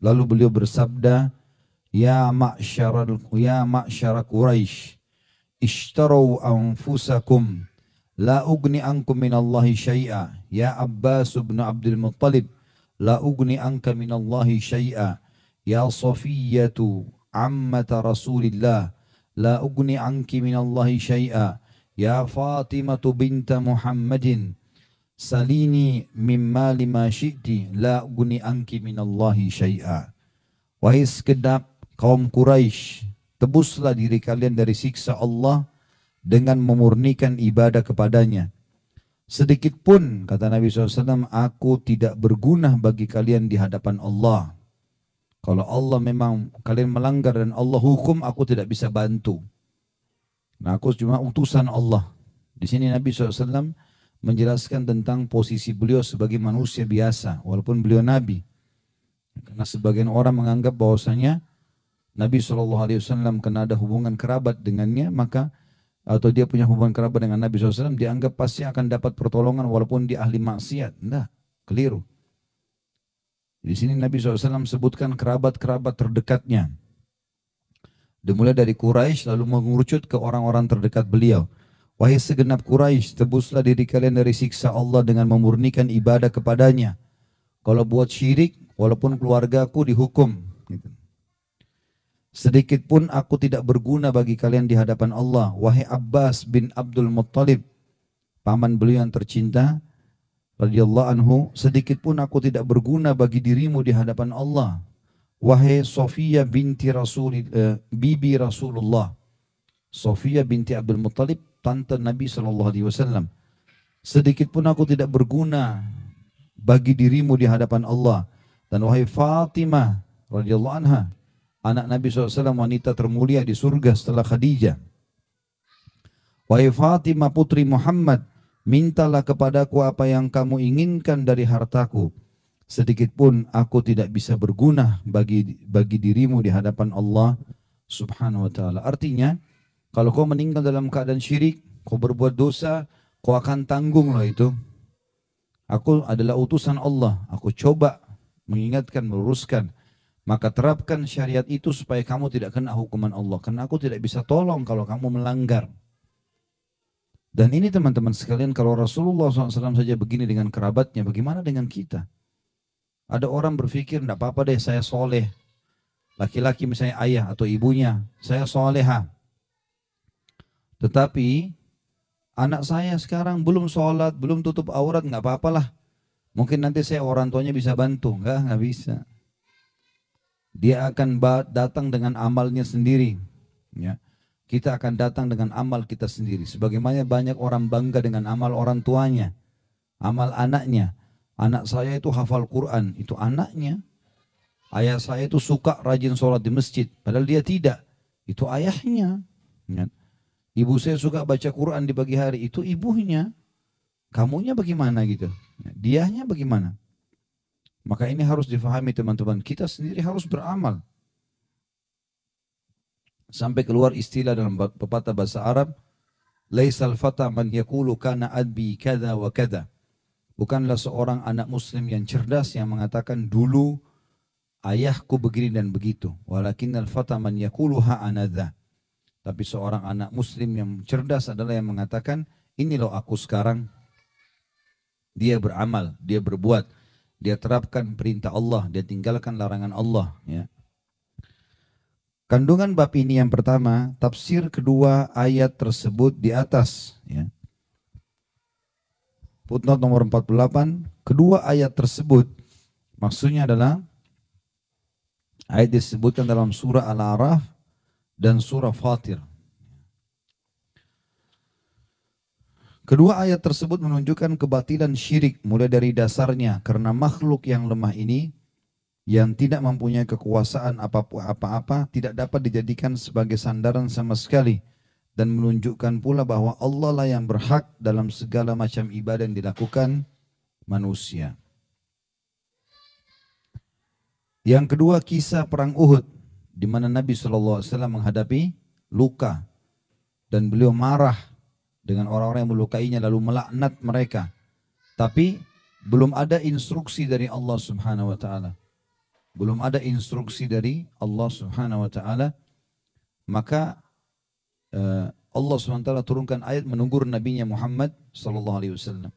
lalu beliau bersabda, Ya ma'syara Quraisy, ishtarau anfusakum la ugni ankum minallahi syai'a. Ya Abbas bin Abdul Muttalib, la ugni anka minallahi syai'a. Ya Safiyyatu ammata Rasulillah, la ugni anki minallahi syai'a. Ya Fatimatu binta Muhammadin, salini mimma lima syi'ti, la ugni anki minallahi syai'a. Wahai sekedap kaum Quraisy, tebuslah diri kalian dari siksa Allah dengan memurnikan ibadah kepadanya. Sedikit pun, kata Nabi SAW, aku tidak berguna bagi kalian di hadapan Allah. Kalau Allah memang kalian melanggar dan Allah hukum, aku tidak bisa bantu. Nah, aku cuma utusan Allah. Di sini Nabi SAW menjelaskan tentang posisi beliau sebagai manusia biasa, walaupun beliau Nabi. Karena sebagian orang menganggap bahwasanya Nabi SAW karena ada hubungan kerabat dengannya, maka atau dia punya hubungan kerabat dengan Nabi SAW, dianggap pasti akan dapat pertolongan walaupun dia ahli maksiat. Nah, keliru. Di sini Nabi SAW sebutkan kerabat-kerabat terdekatnya. Dimulai dari Quraisy lalu mengerucut ke orang-orang terdekat beliau. Wahai segenap Quraisy, tebuslah diri kalian dari siksa Allah dengan memurnikan ibadah kepadanya. Kalau buat syirik, walaupun keluargaku dihukum. Sedikit pun aku tidak berguna bagi kalian di hadapan Allah. Wahai Abbas bin Abdul Muttalib, paman beliau yang tercinta, radhiyallahu anhu, sedikit pun aku tidak berguna bagi dirimu di hadapan Allah. Wahai Sofiyah binti bibi Rasulullah, Sofiyah binti Abdul Muttalib, tante Nabi SAW, sedikit pun aku tidak berguna bagi dirimu di hadapan Allah. Dan wahai Fatimah radhiyallahu anha, anak Nabi SAW, wanita termulia di surga setelah Khadijah. Wahai Fatimah putri Muhammad, mintalah kepadaku apa yang kamu inginkan dari hartaku. Sedikit pun aku tidak bisa berguna bagi dirimu di hadapan Allah Subhanahu wa taala. Artinya, kalau kau meninggal dalam keadaan syirik, kau berbuat dosa, kau akan tanggung loh itu. Aku adalah utusan Allah. Aku coba mengingatkan, meluruskan. Maka terapkan syariat itu supaya kamu tidak kena hukuman Allah. Karena aku tidak bisa tolong kalau kamu melanggar. Dan ini teman-teman sekalian, kalau Rasulullah SAW saja begini dengan kerabatnya, bagaimana dengan kita? Ada orang berpikir, tidak apa-apa deh saya soleh. Laki-laki misalnya ayah atau ibunya, saya soleha. Tetapi anak saya sekarang belum sholat, belum tutup aurat, nggak apa-apalah. Mungkin nanti saya orang tuanya bisa bantu. Nggak bisa. Dia akan datang dengan amalnya sendiri. Ya. Kita akan datang dengan amal kita sendiri. Sebagaimana banyak orang bangga dengan amal orang tuanya, amal anaknya. Anak saya itu hafal Quran, itu anaknya. Ayah saya itu suka rajin sholat di masjid, padahal dia tidak. Itu ayahnya. Ya. Ibu saya suka baca Quran di pagi hari, itu ibunya. Kamunya bagaimana gitu? Dianya bagaimana? Maka ini harus difahami teman-teman. Kita sendiri harus beramal. Sampai keluar istilah dalam pepatah bahasa Arab, laisal fata man yaqulu kana abi kada wa kada. Bukanlah seorang anak muslim yang cerdas yang mengatakan dulu ayahku begini dan begitu. Walakinnal fata man yaqulu ha anadha. Tapi seorang anak muslim yang cerdas adalah yang mengatakan, ini loh aku sekarang. Dia beramal, dia berbuat, dia terapkan perintah Allah, dia tinggalkan larangan Allah. Ya. Kandungan bab ini yang pertama, tafsir kedua ayat tersebut di atas. Ya. Footnote nomor 48, kedua ayat tersebut maksudnya adalah ayat disebutkan dalam surah Al-A'raf dan surah Fatir. Kedua ayat tersebut menunjukkan kebatilan syirik mulai dari dasarnya karena makhluk yang lemah ini yang tidak mempunyai kekuasaan apa-apa tidak dapat dijadikan sebagai sandaran sama sekali dan menunjukkan pula bahwa Allah lah yang berhak dalam segala macam ibadah yang dilakukan manusia. Yang kedua kisah perang Uhud di mana Nabi SAW menghadapi luka dan beliau marah dengan orang-orang yang melukainya lalu melaknat mereka. Tapi belum ada instruksi dari Allah Subhanahu wa taala. Belum ada instruksi dari Allah Subhanahu wa taala. Maka Allah SWT turunkan ayat menegur nabinya Muhammad sallallahu alaihi wasallam.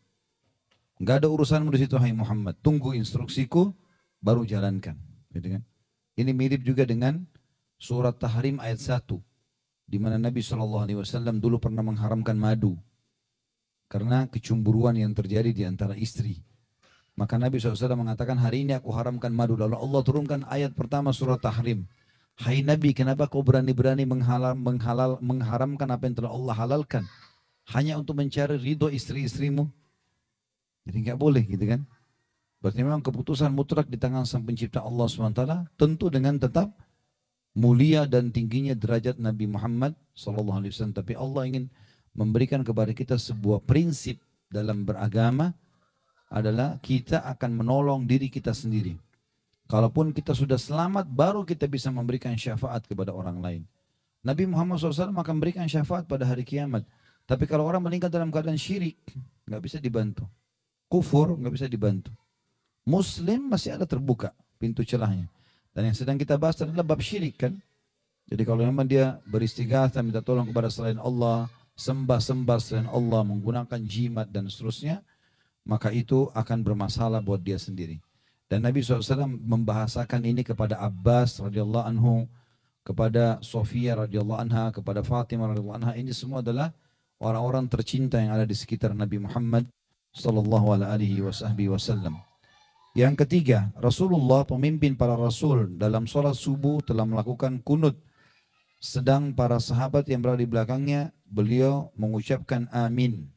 Enggak ada urusanmu di situ hai Muhammad. Tunggu instruksiku baru jalankan, gitu kan? Ini mirip juga dengan surat Tahrim ayat 1 di mana Nabi sallallahu alaihi wasallam dulu pernah mengharamkan madu karena kecemburuan yang terjadi di antara istri. Maka Nabi SAW mengatakan hari ini aku haramkan madu. Lalu Allah turunkan ayat pertama surat Tahrim. Hai Nabi, kenapa kau berani-berani mengharamkan apa yang telah Allah halalkan hanya untuk mencari ridho istri-istrimu? Jadi nggak boleh gitu kan? Berarti memang keputusan mutlak di tangan Sang Pencipta Allah SWT, tentu dengan tetap mulia dan tingginya derajat Nabi Muhammad SAW. Tapi Allah ingin memberikan kepada kita sebuah prinsip dalam beragama adalah kita akan menolong diri kita sendiri. Kalaupun kita sudah selamat, baru kita bisa memberikan syafaat kepada orang lain. Nabi Muhammad SAW akan memberikan syafaat pada hari kiamat. Tapi kalau orang meninggal dalam keadaan syirik, nggak bisa dibantu. Kufur, nggak bisa dibantu. Muslim masih ada terbuka pintu celahnya. Dan yang sedang kita bahas adalah bab syirik kan. Jadi kalau memang dia beristighatsah, minta tolong kepada selain Allah, sembah-sembah selain Allah, menggunakan jimat dan seterusnya, maka itu akan bermasalah buat dia sendiri. Dan Nabi SAW membahasakan ini kepada Abbas radhiyallahu anhu, kepada Sofia radhiyallahu anha, kepada Fatimah radhiyallahu anha. Ini semua adalah orang-orang tercinta yang ada di sekitar Nabi Muhammad sallallahu alaihi wasallam. Yang ketiga, Rasulullah pemimpin para rasul dalam sholat subuh telah melakukan kunut. Sedang para sahabat yang berada di belakangnya, beliau mengucapkan amin.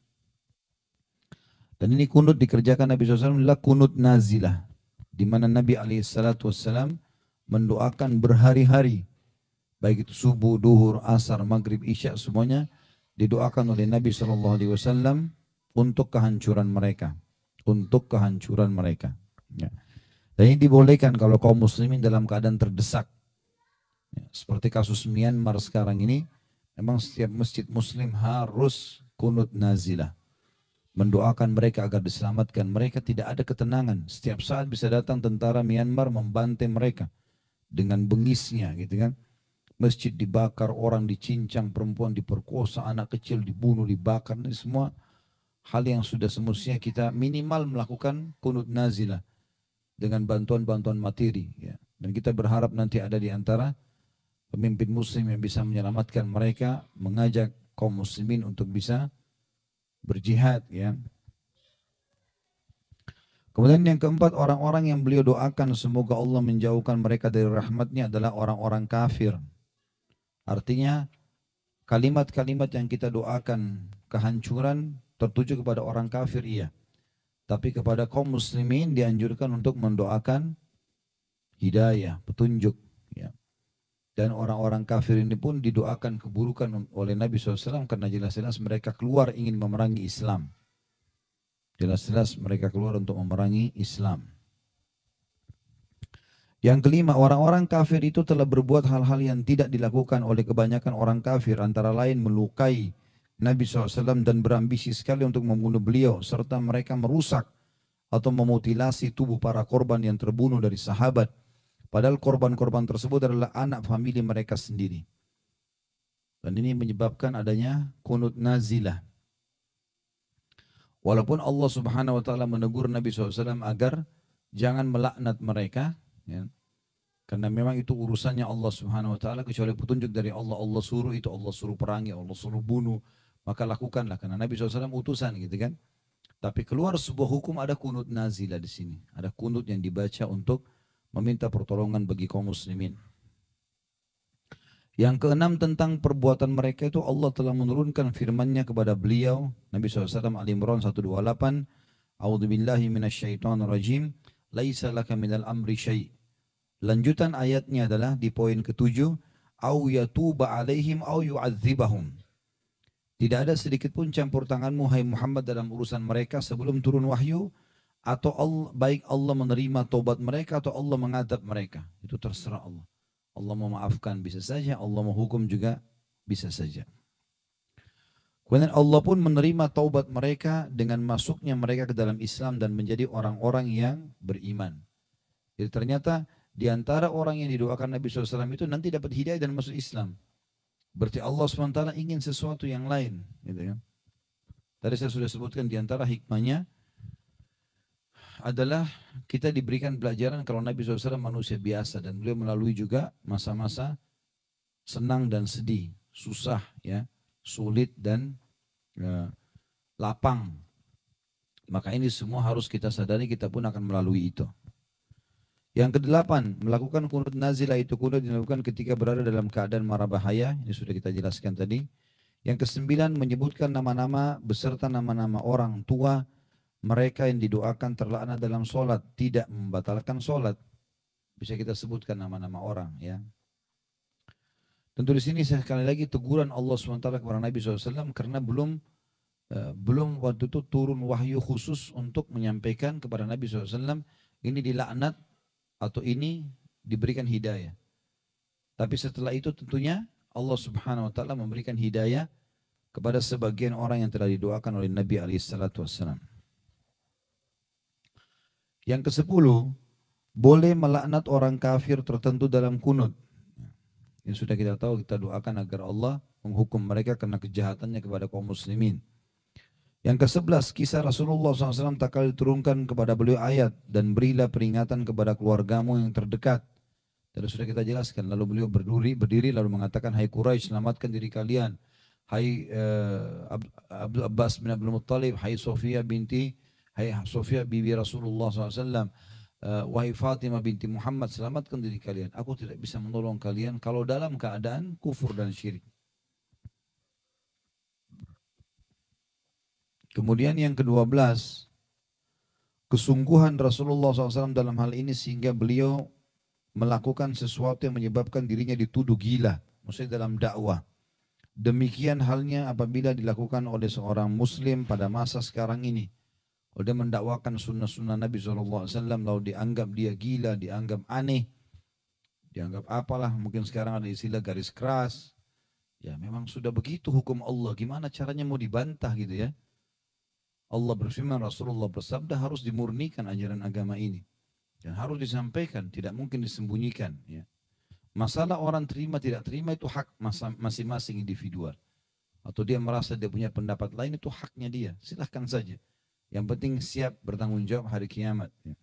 Dan ini kunut dikerjakan Nabi SAW adalah kunut nazilah. Di mana Nabi SAW mendoakan berhari-hari. Baik itu subuh, duhur, asar, maghrib, isya semuanya didoakan oleh Nabi SAW untuk kehancuran mereka. Untuk kehancuran mereka. Ya. Dan ini dibolehkan kalau kaum muslimin dalam keadaan terdesak. Ya, seperti kasus Myanmar sekarang ini, memang setiap masjid muslim harus kunut nazilah. Mendoakan mereka agar diselamatkan. Mereka tidak ada ketenangan. Setiap saat bisa datang tentara Myanmar membantai mereka dengan bengisnya, gitu kan. Masjid dibakar, orang dicincang, perempuan diperkosa, anak kecil dibunuh, dibakar. Ini semua hal yang sudah semestinya kita minimal melakukan kunut nazilah dengan bantuan-bantuan materi. Ya. Dan kita berharap nanti ada di antara pemimpin muslim yang bisa menyelamatkan mereka, mengajak kaum muslimin untuk bisa berjihad. Ya. Kemudian yang keempat, orang-orang yang beliau doakan semoga Allah menjauhkan mereka dari rahmatnya adalah orang-orang kafir. Artinya kalimat-kalimat yang kita doakan kehancuran tertuju kepada orang kafir, iya. Tapi kepada kaum muslimin dianjurkan untuk mendoakan hidayah, petunjuk. Ya. Dan orang-orang kafir ini pun didoakan keburukan oleh Nabi SAW karena jelas-jelas mereka keluar ingin memerangi Islam. Jelas-jelas mereka keluar untuk memerangi Islam. Yang kelima, orang-orang kafir itu telah berbuat hal-hal yang tidak dilakukan oleh kebanyakan orang kafir, antara lain melukai Nabi SAW dan berambisi sekali untuk membunuh beliau, serta mereka merusak atau memutilasi tubuh para korban yang terbunuh dari sahabat. Padahal korban-korban tersebut adalah anak famili mereka sendiri. Dan ini menyebabkan adanya kunut nazilah. Walaupun Allah Subhanahu wa taala menegur Nabi SAW agar jangan melaknat mereka, ya. Karena memang itu urusannya Allah Subhanahu wa taala, kecuali petunjuk dari Allah. Allah suruh itu, Allah suruh perangi, Allah suruh bunuh, maka lakukanlah karena Nabi SAW utusan, gitu kan. Tapi keluar sebuah hukum, ada kunut nazilah di sini. Ada kunut yang dibaca untuk meminta pertolongan bagi kaum muslimin. Yang keenam, tentang perbuatan mereka itu Allah telah menurunkan firman-Nya kepada beliau Nabi SAW, Al-Imran 128, A'udzubillahi minasyaitonirrajim, laisa laka minal amri syai'. Lanjutan ayatnya adalah di poin ke-7, au yatuba alaihim au yu'adzibahum. Tidak ada sedikit pun campur tanganmu hai Muhammad dalam urusan mereka sebelum turun wahyu, atau Allah, baik Allah menerima taubat mereka atau Allah mengadab mereka. Itu terserah Allah. Allah memaafkan bisa saja, Allah menghukum juga bisa saja. Kemudian Allah pun menerima taubat mereka dengan masuknya mereka ke dalam Islam dan menjadi orang-orang yang beriman. Jadi ternyata di antara orang yang didoakan Nabi SAW itu nanti dapat hidayah dan masuk Islam. Berarti Allah SWT ingin sesuatu yang lain. Gitu ya. Tadi saya sudah sebutkan di antara hikmahnya adalah kita diberikan pelajaran kalau Nabi SAW manusia biasa dan beliau melalui juga masa-masa senang dan sedih, susah, ya, sulit dan lapang. Maka ini semua harus kita sadari, kita pun akan melalui itu. Yang kedelapan, melakukan kunut nazilah itu kunut dilakukan ketika berada dalam keadaan mara bahaya. Ini sudah kita jelaskan tadi. Yang kesembilan, menyebutkan nama-nama beserta nama-nama orang tua mereka yang didoakan terlaknat dalam sholat, tidak membatalkan sholat. Bisa kita sebutkan nama-nama orang, ya. Tentu di sini sekali lagi teguran Allah SWT kepada Nabi SAW karena belum waktu itu turun wahyu khusus untuk menyampaikan kepada Nabi SAW ini dilaknat atau ini diberikan hidayah. Tapi setelah itu tentunya Allah Subhanahu wa taala memberikan hidayah kepada sebagian orang yang telah didoakan oleh Nabi SAW. Yang ke-10, boleh melaknat orang kafir tertentu dalam kunut. Yang sudah kita tahu, kita doakan agar Allah menghukum mereka karena kejahatannya kepada kaum muslimin. Yang ke-11, kisah Rasulullah SAW tak kali diturunkan kepada beliau ayat, dan berilah peringatan kepada keluargamu yang terdekat. Tadi sudah kita jelaskan, lalu beliau berdiri lalu mengatakan, hai Quraisy, selamatkan diri kalian. Hai Abbas bin Abdul Muttalib, hai Sofia bibi Rasulullah SAW, wahai Fatimah binti Muhammad, selamatkan diri kalian. Aku tidak bisa menolong kalian kalau dalam keadaan kufur dan syirik. Kemudian yang ke-12, kesungguhan Rasulullah SAW dalam hal ini sehingga beliau melakukan sesuatu yang menyebabkan dirinya dituduh gila, maksudnya dalam dakwah. Demikian halnya apabila dilakukan oleh seorang muslim pada masa sekarang ini. Kalau dia mendakwakan sunnah-sunnah Nabi SAW lalu dianggap dia gila, dianggap aneh, dianggap apalah, mungkin sekarang ada istilah garis keras. Ya memang sudah begitu hukum Allah, gimana caranya mau dibantah gitu ya. Allah berfirman, Rasulullah bersabda harus dimurnikan ajaran agama ini. Dan harus disampaikan, tidak mungkin disembunyikan. Ya. Masalah orang terima tidak terima itu hak masing-masing individual. Atau dia merasa dia punya pendapat lain itu haknya dia. Silahkan saja. Yang penting siap bertanggung jawab hari kiamat. Ya.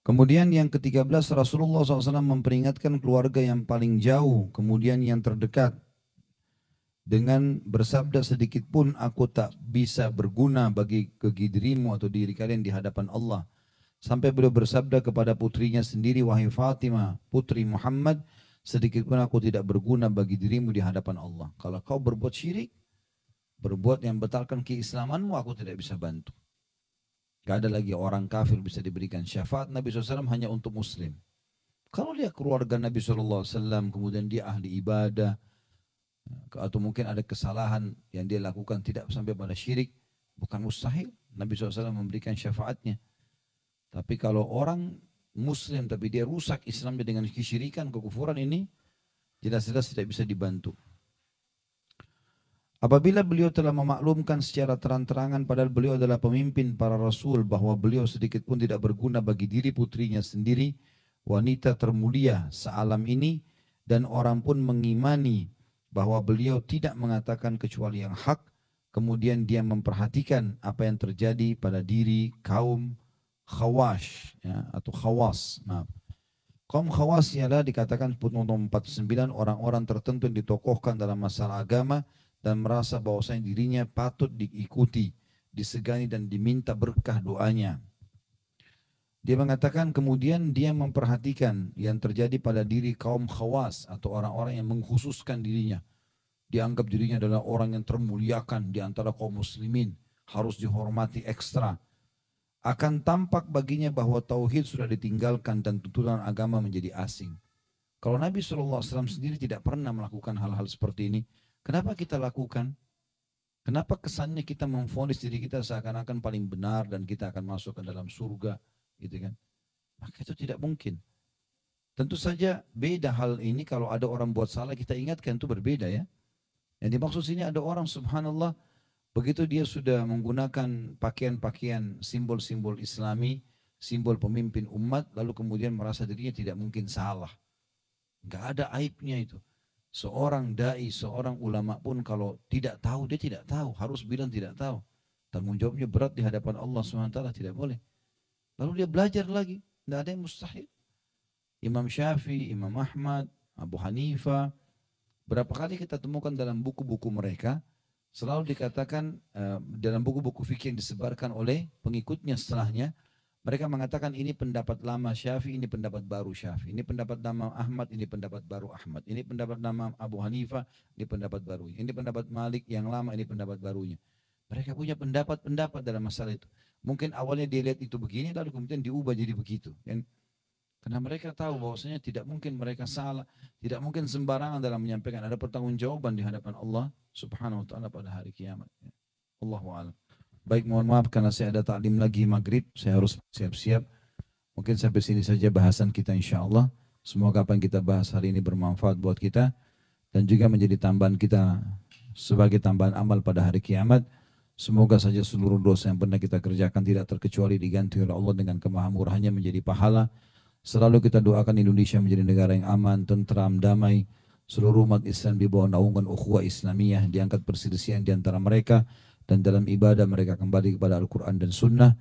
Kemudian yang ke-13 Rasulullah SAW memperingatkan keluarga yang paling jauh. Kemudian yang terdekat. Dengan bersabda sedikit pun aku tak bisa berguna bagi dirimu atau diri kalian di hadapan Allah. Sampai beliau bersabda kepada putrinya sendiri, wahai Fatimah, putri Muhammad, sedikit pun aku tidak berguna bagi dirimu di hadapan Allah. Kalau kau berbuat syirik, berbuat yang batalkan keislamanmu, aku tidak bisa bantu. Gak ada lagi orang kafir bisa diberikan syafaat. Nabi SAW hanya untuk muslim. Kalau dia keluarga Nabi SAW, kemudian dia ahli ibadah, atau mungkin ada kesalahan yang dia lakukan tidak sampai pada syirik, bukan mustahil Nabi SAW memberikan syafaatnya. Tapi kalau orang muslim tapi dia rusak Islamnya dengan kesyirikan, kekufuran ini jelas-jelas tidak bisa dibantu. Apabila beliau telah memaklumkan secara terang-terangan padahal beliau adalah pemimpin para rasul bahwa beliau sedikit pun tidak berguna bagi diri putrinya sendiri, wanita termulia sealam ini, dan orang pun mengimani bahwa beliau tidak mengatakan kecuali yang hak, kemudian dia memperhatikan apa yang terjadi pada diri kaum Khawash ya, atau Khawas, maaf. Kaum Khawas ialah dikatakan nomor 49 orang-orang tertentu yang ditokohkan dalam masalah agama dan merasa bahwasanya dirinya patut diikuti, disegani dan diminta berkah doanya. Dia mengatakan kemudian dia memperhatikan yang terjadi pada diri kaum Khawas atau orang-orang yang mengkhususkan dirinya. Dianggap dirinya adalah orang yang termuliakan di antara kaum muslimin, harus dihormati ekstra. Akan tampak baginya bahwa tauhid sudah ditinggalkan dan tuntunan agama menjadi asing. Kalau Nabi SAW sendiri tidak pernah melakukan hal-hal seperti ini, kenapa kita lakukan? Kenapa kesannya kita memvonis diri kita seakan-akan paling benar dan kita akan masuk ke dalam surga, gitu kan? Maka itu tidak mungkin. Tentu saja beda hal ini kalau ada orang buat salah kita ingatkan itu berbeda ya. Yang dimaksud sini ada orang subhanallah begitu dia sudah menggunakan pakaian-pakaian simbol-simbol Islami, simbol pemimpin umat, lalu kemudian merasa dirinya tidak mungkin salah. Enggak ada aibnya itu. Seorang dai, seorang ulama pun kalau tidak tahu, dia tidak tahu. Harus bilang tidak tahu. Tanggung jawabnya berat di hadapan Allah SWT, tidak boleh. Lalu dia belajar lagi. Tidak ada yang mustahil. Imam Syafi'i, Imam Ahmad, Abu Hanifah, berapa kali kita temukan dalam buku-buku mereka, selalu dikatakan dalam buku-buku fikih yang disebarkan oleh pengikutnya setelahnya, mereka mengatakan ini pendapat lama Syafi'i, ini pendapat baru Syafi'i, ini pendapat lama Ahmad, ini pendapat baru Ahmad, ini pendapat lama Abu Hanifah, ini pendapat barunya, ini pendapat Malik yang lama, ini pendapat barunya. Mereka punya pendapat-pendapat dalam masalah itu. Mungkin awalnya dia lihat itu begini, lalu kemudian diubah jadi begitu. Kan? Karena mereka tahu bahwasanya tidak mungkin mereka salah, tidak mungkin sembarangan dalam menyampaikan. Ada pertanggungjawaban di hadapan Allah Subhanahu wa taala pada hari kiamat. Allahu a'lam. Baik, mohon maaf karena saya ada taklim lagi maghrib, saya harus siap-siap. Mungkin sampai sini saja bahasan kita insyaallah. Semoga apa yang kita bahas hari ini bermanfaat buat kita dan juga menjadi tambahan kita sebagai tambahan amal pada hari kiamat. Semoga saja seluruh dosa yang pernah kita kerjakan tidak terkecuali diganti oleh Allah dengan kemahamurahannya menjadi pahala. Selalu kita doakan Indonesia menjadi negara yang aman, tentram, damai. Seluruh umat Islam di bawah naungan ukhuwah Islamiyah, diangkat perselisihan di antara mereka, dan dalam ibadah mereka kembali kepada Al-Quran dan Sunnah.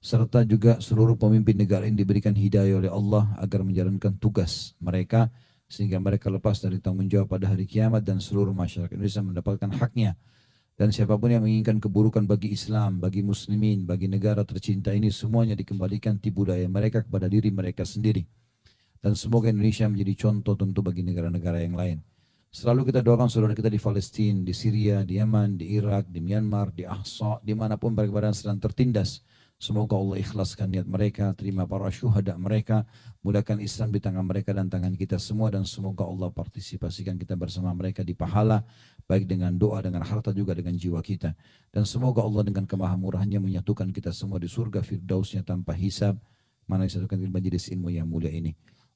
Serta juga seluruh pemimpin negara ini diberikan hidayah oleh Allah agar menjalankan tugas mereka, sehingga mereka lepas dari tanggung jawab pada hari kiamat dan seluruh masyarakat Indonesia mendapatkan haknya. Dan siapapun yang menginginkan keburukan bagi Islam, bagi muslimin, bagi negara tercinta ini, semuanya dikembalikan tipu daya mereka kepada diri mereka sendiri. Dan semoga Indonesia menjadi contoh tentu bagi negara-negara yang lain. Selalu kita doakan saudara kita di Palestina, di Syria, di Yaman, di Irak, di Myanmar, di Ahsa, dimanapun mereka berada sedang tertindas. Semoga Allah ikhlaskan niat mereka, terima para syuhada mereka, mudahkan Islam di tangan mereka dan tangan kita semua, dan semoga Allah partisipasikan kita bersama mereka di pahala, baik dengan doa, dengan harta, juga dengan jiwa kita. Dan semoga Allah dengan kemahamurahannya menyatukan kita semua di surga firdausnya tanpa hisab, mana disatukan di majelis ilmu yang mulia ini.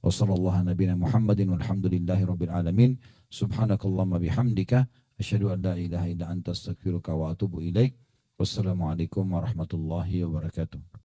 Wassallallahu nabiyana Muhammadin walhamdulillahi rabbil alamin. Subhanakallahumma bihamdika asyhadu an la ilaha illa anta astaghfiruka wa atubu ilaik. Wassalamualaikum warahmatullahi wabarakatuh.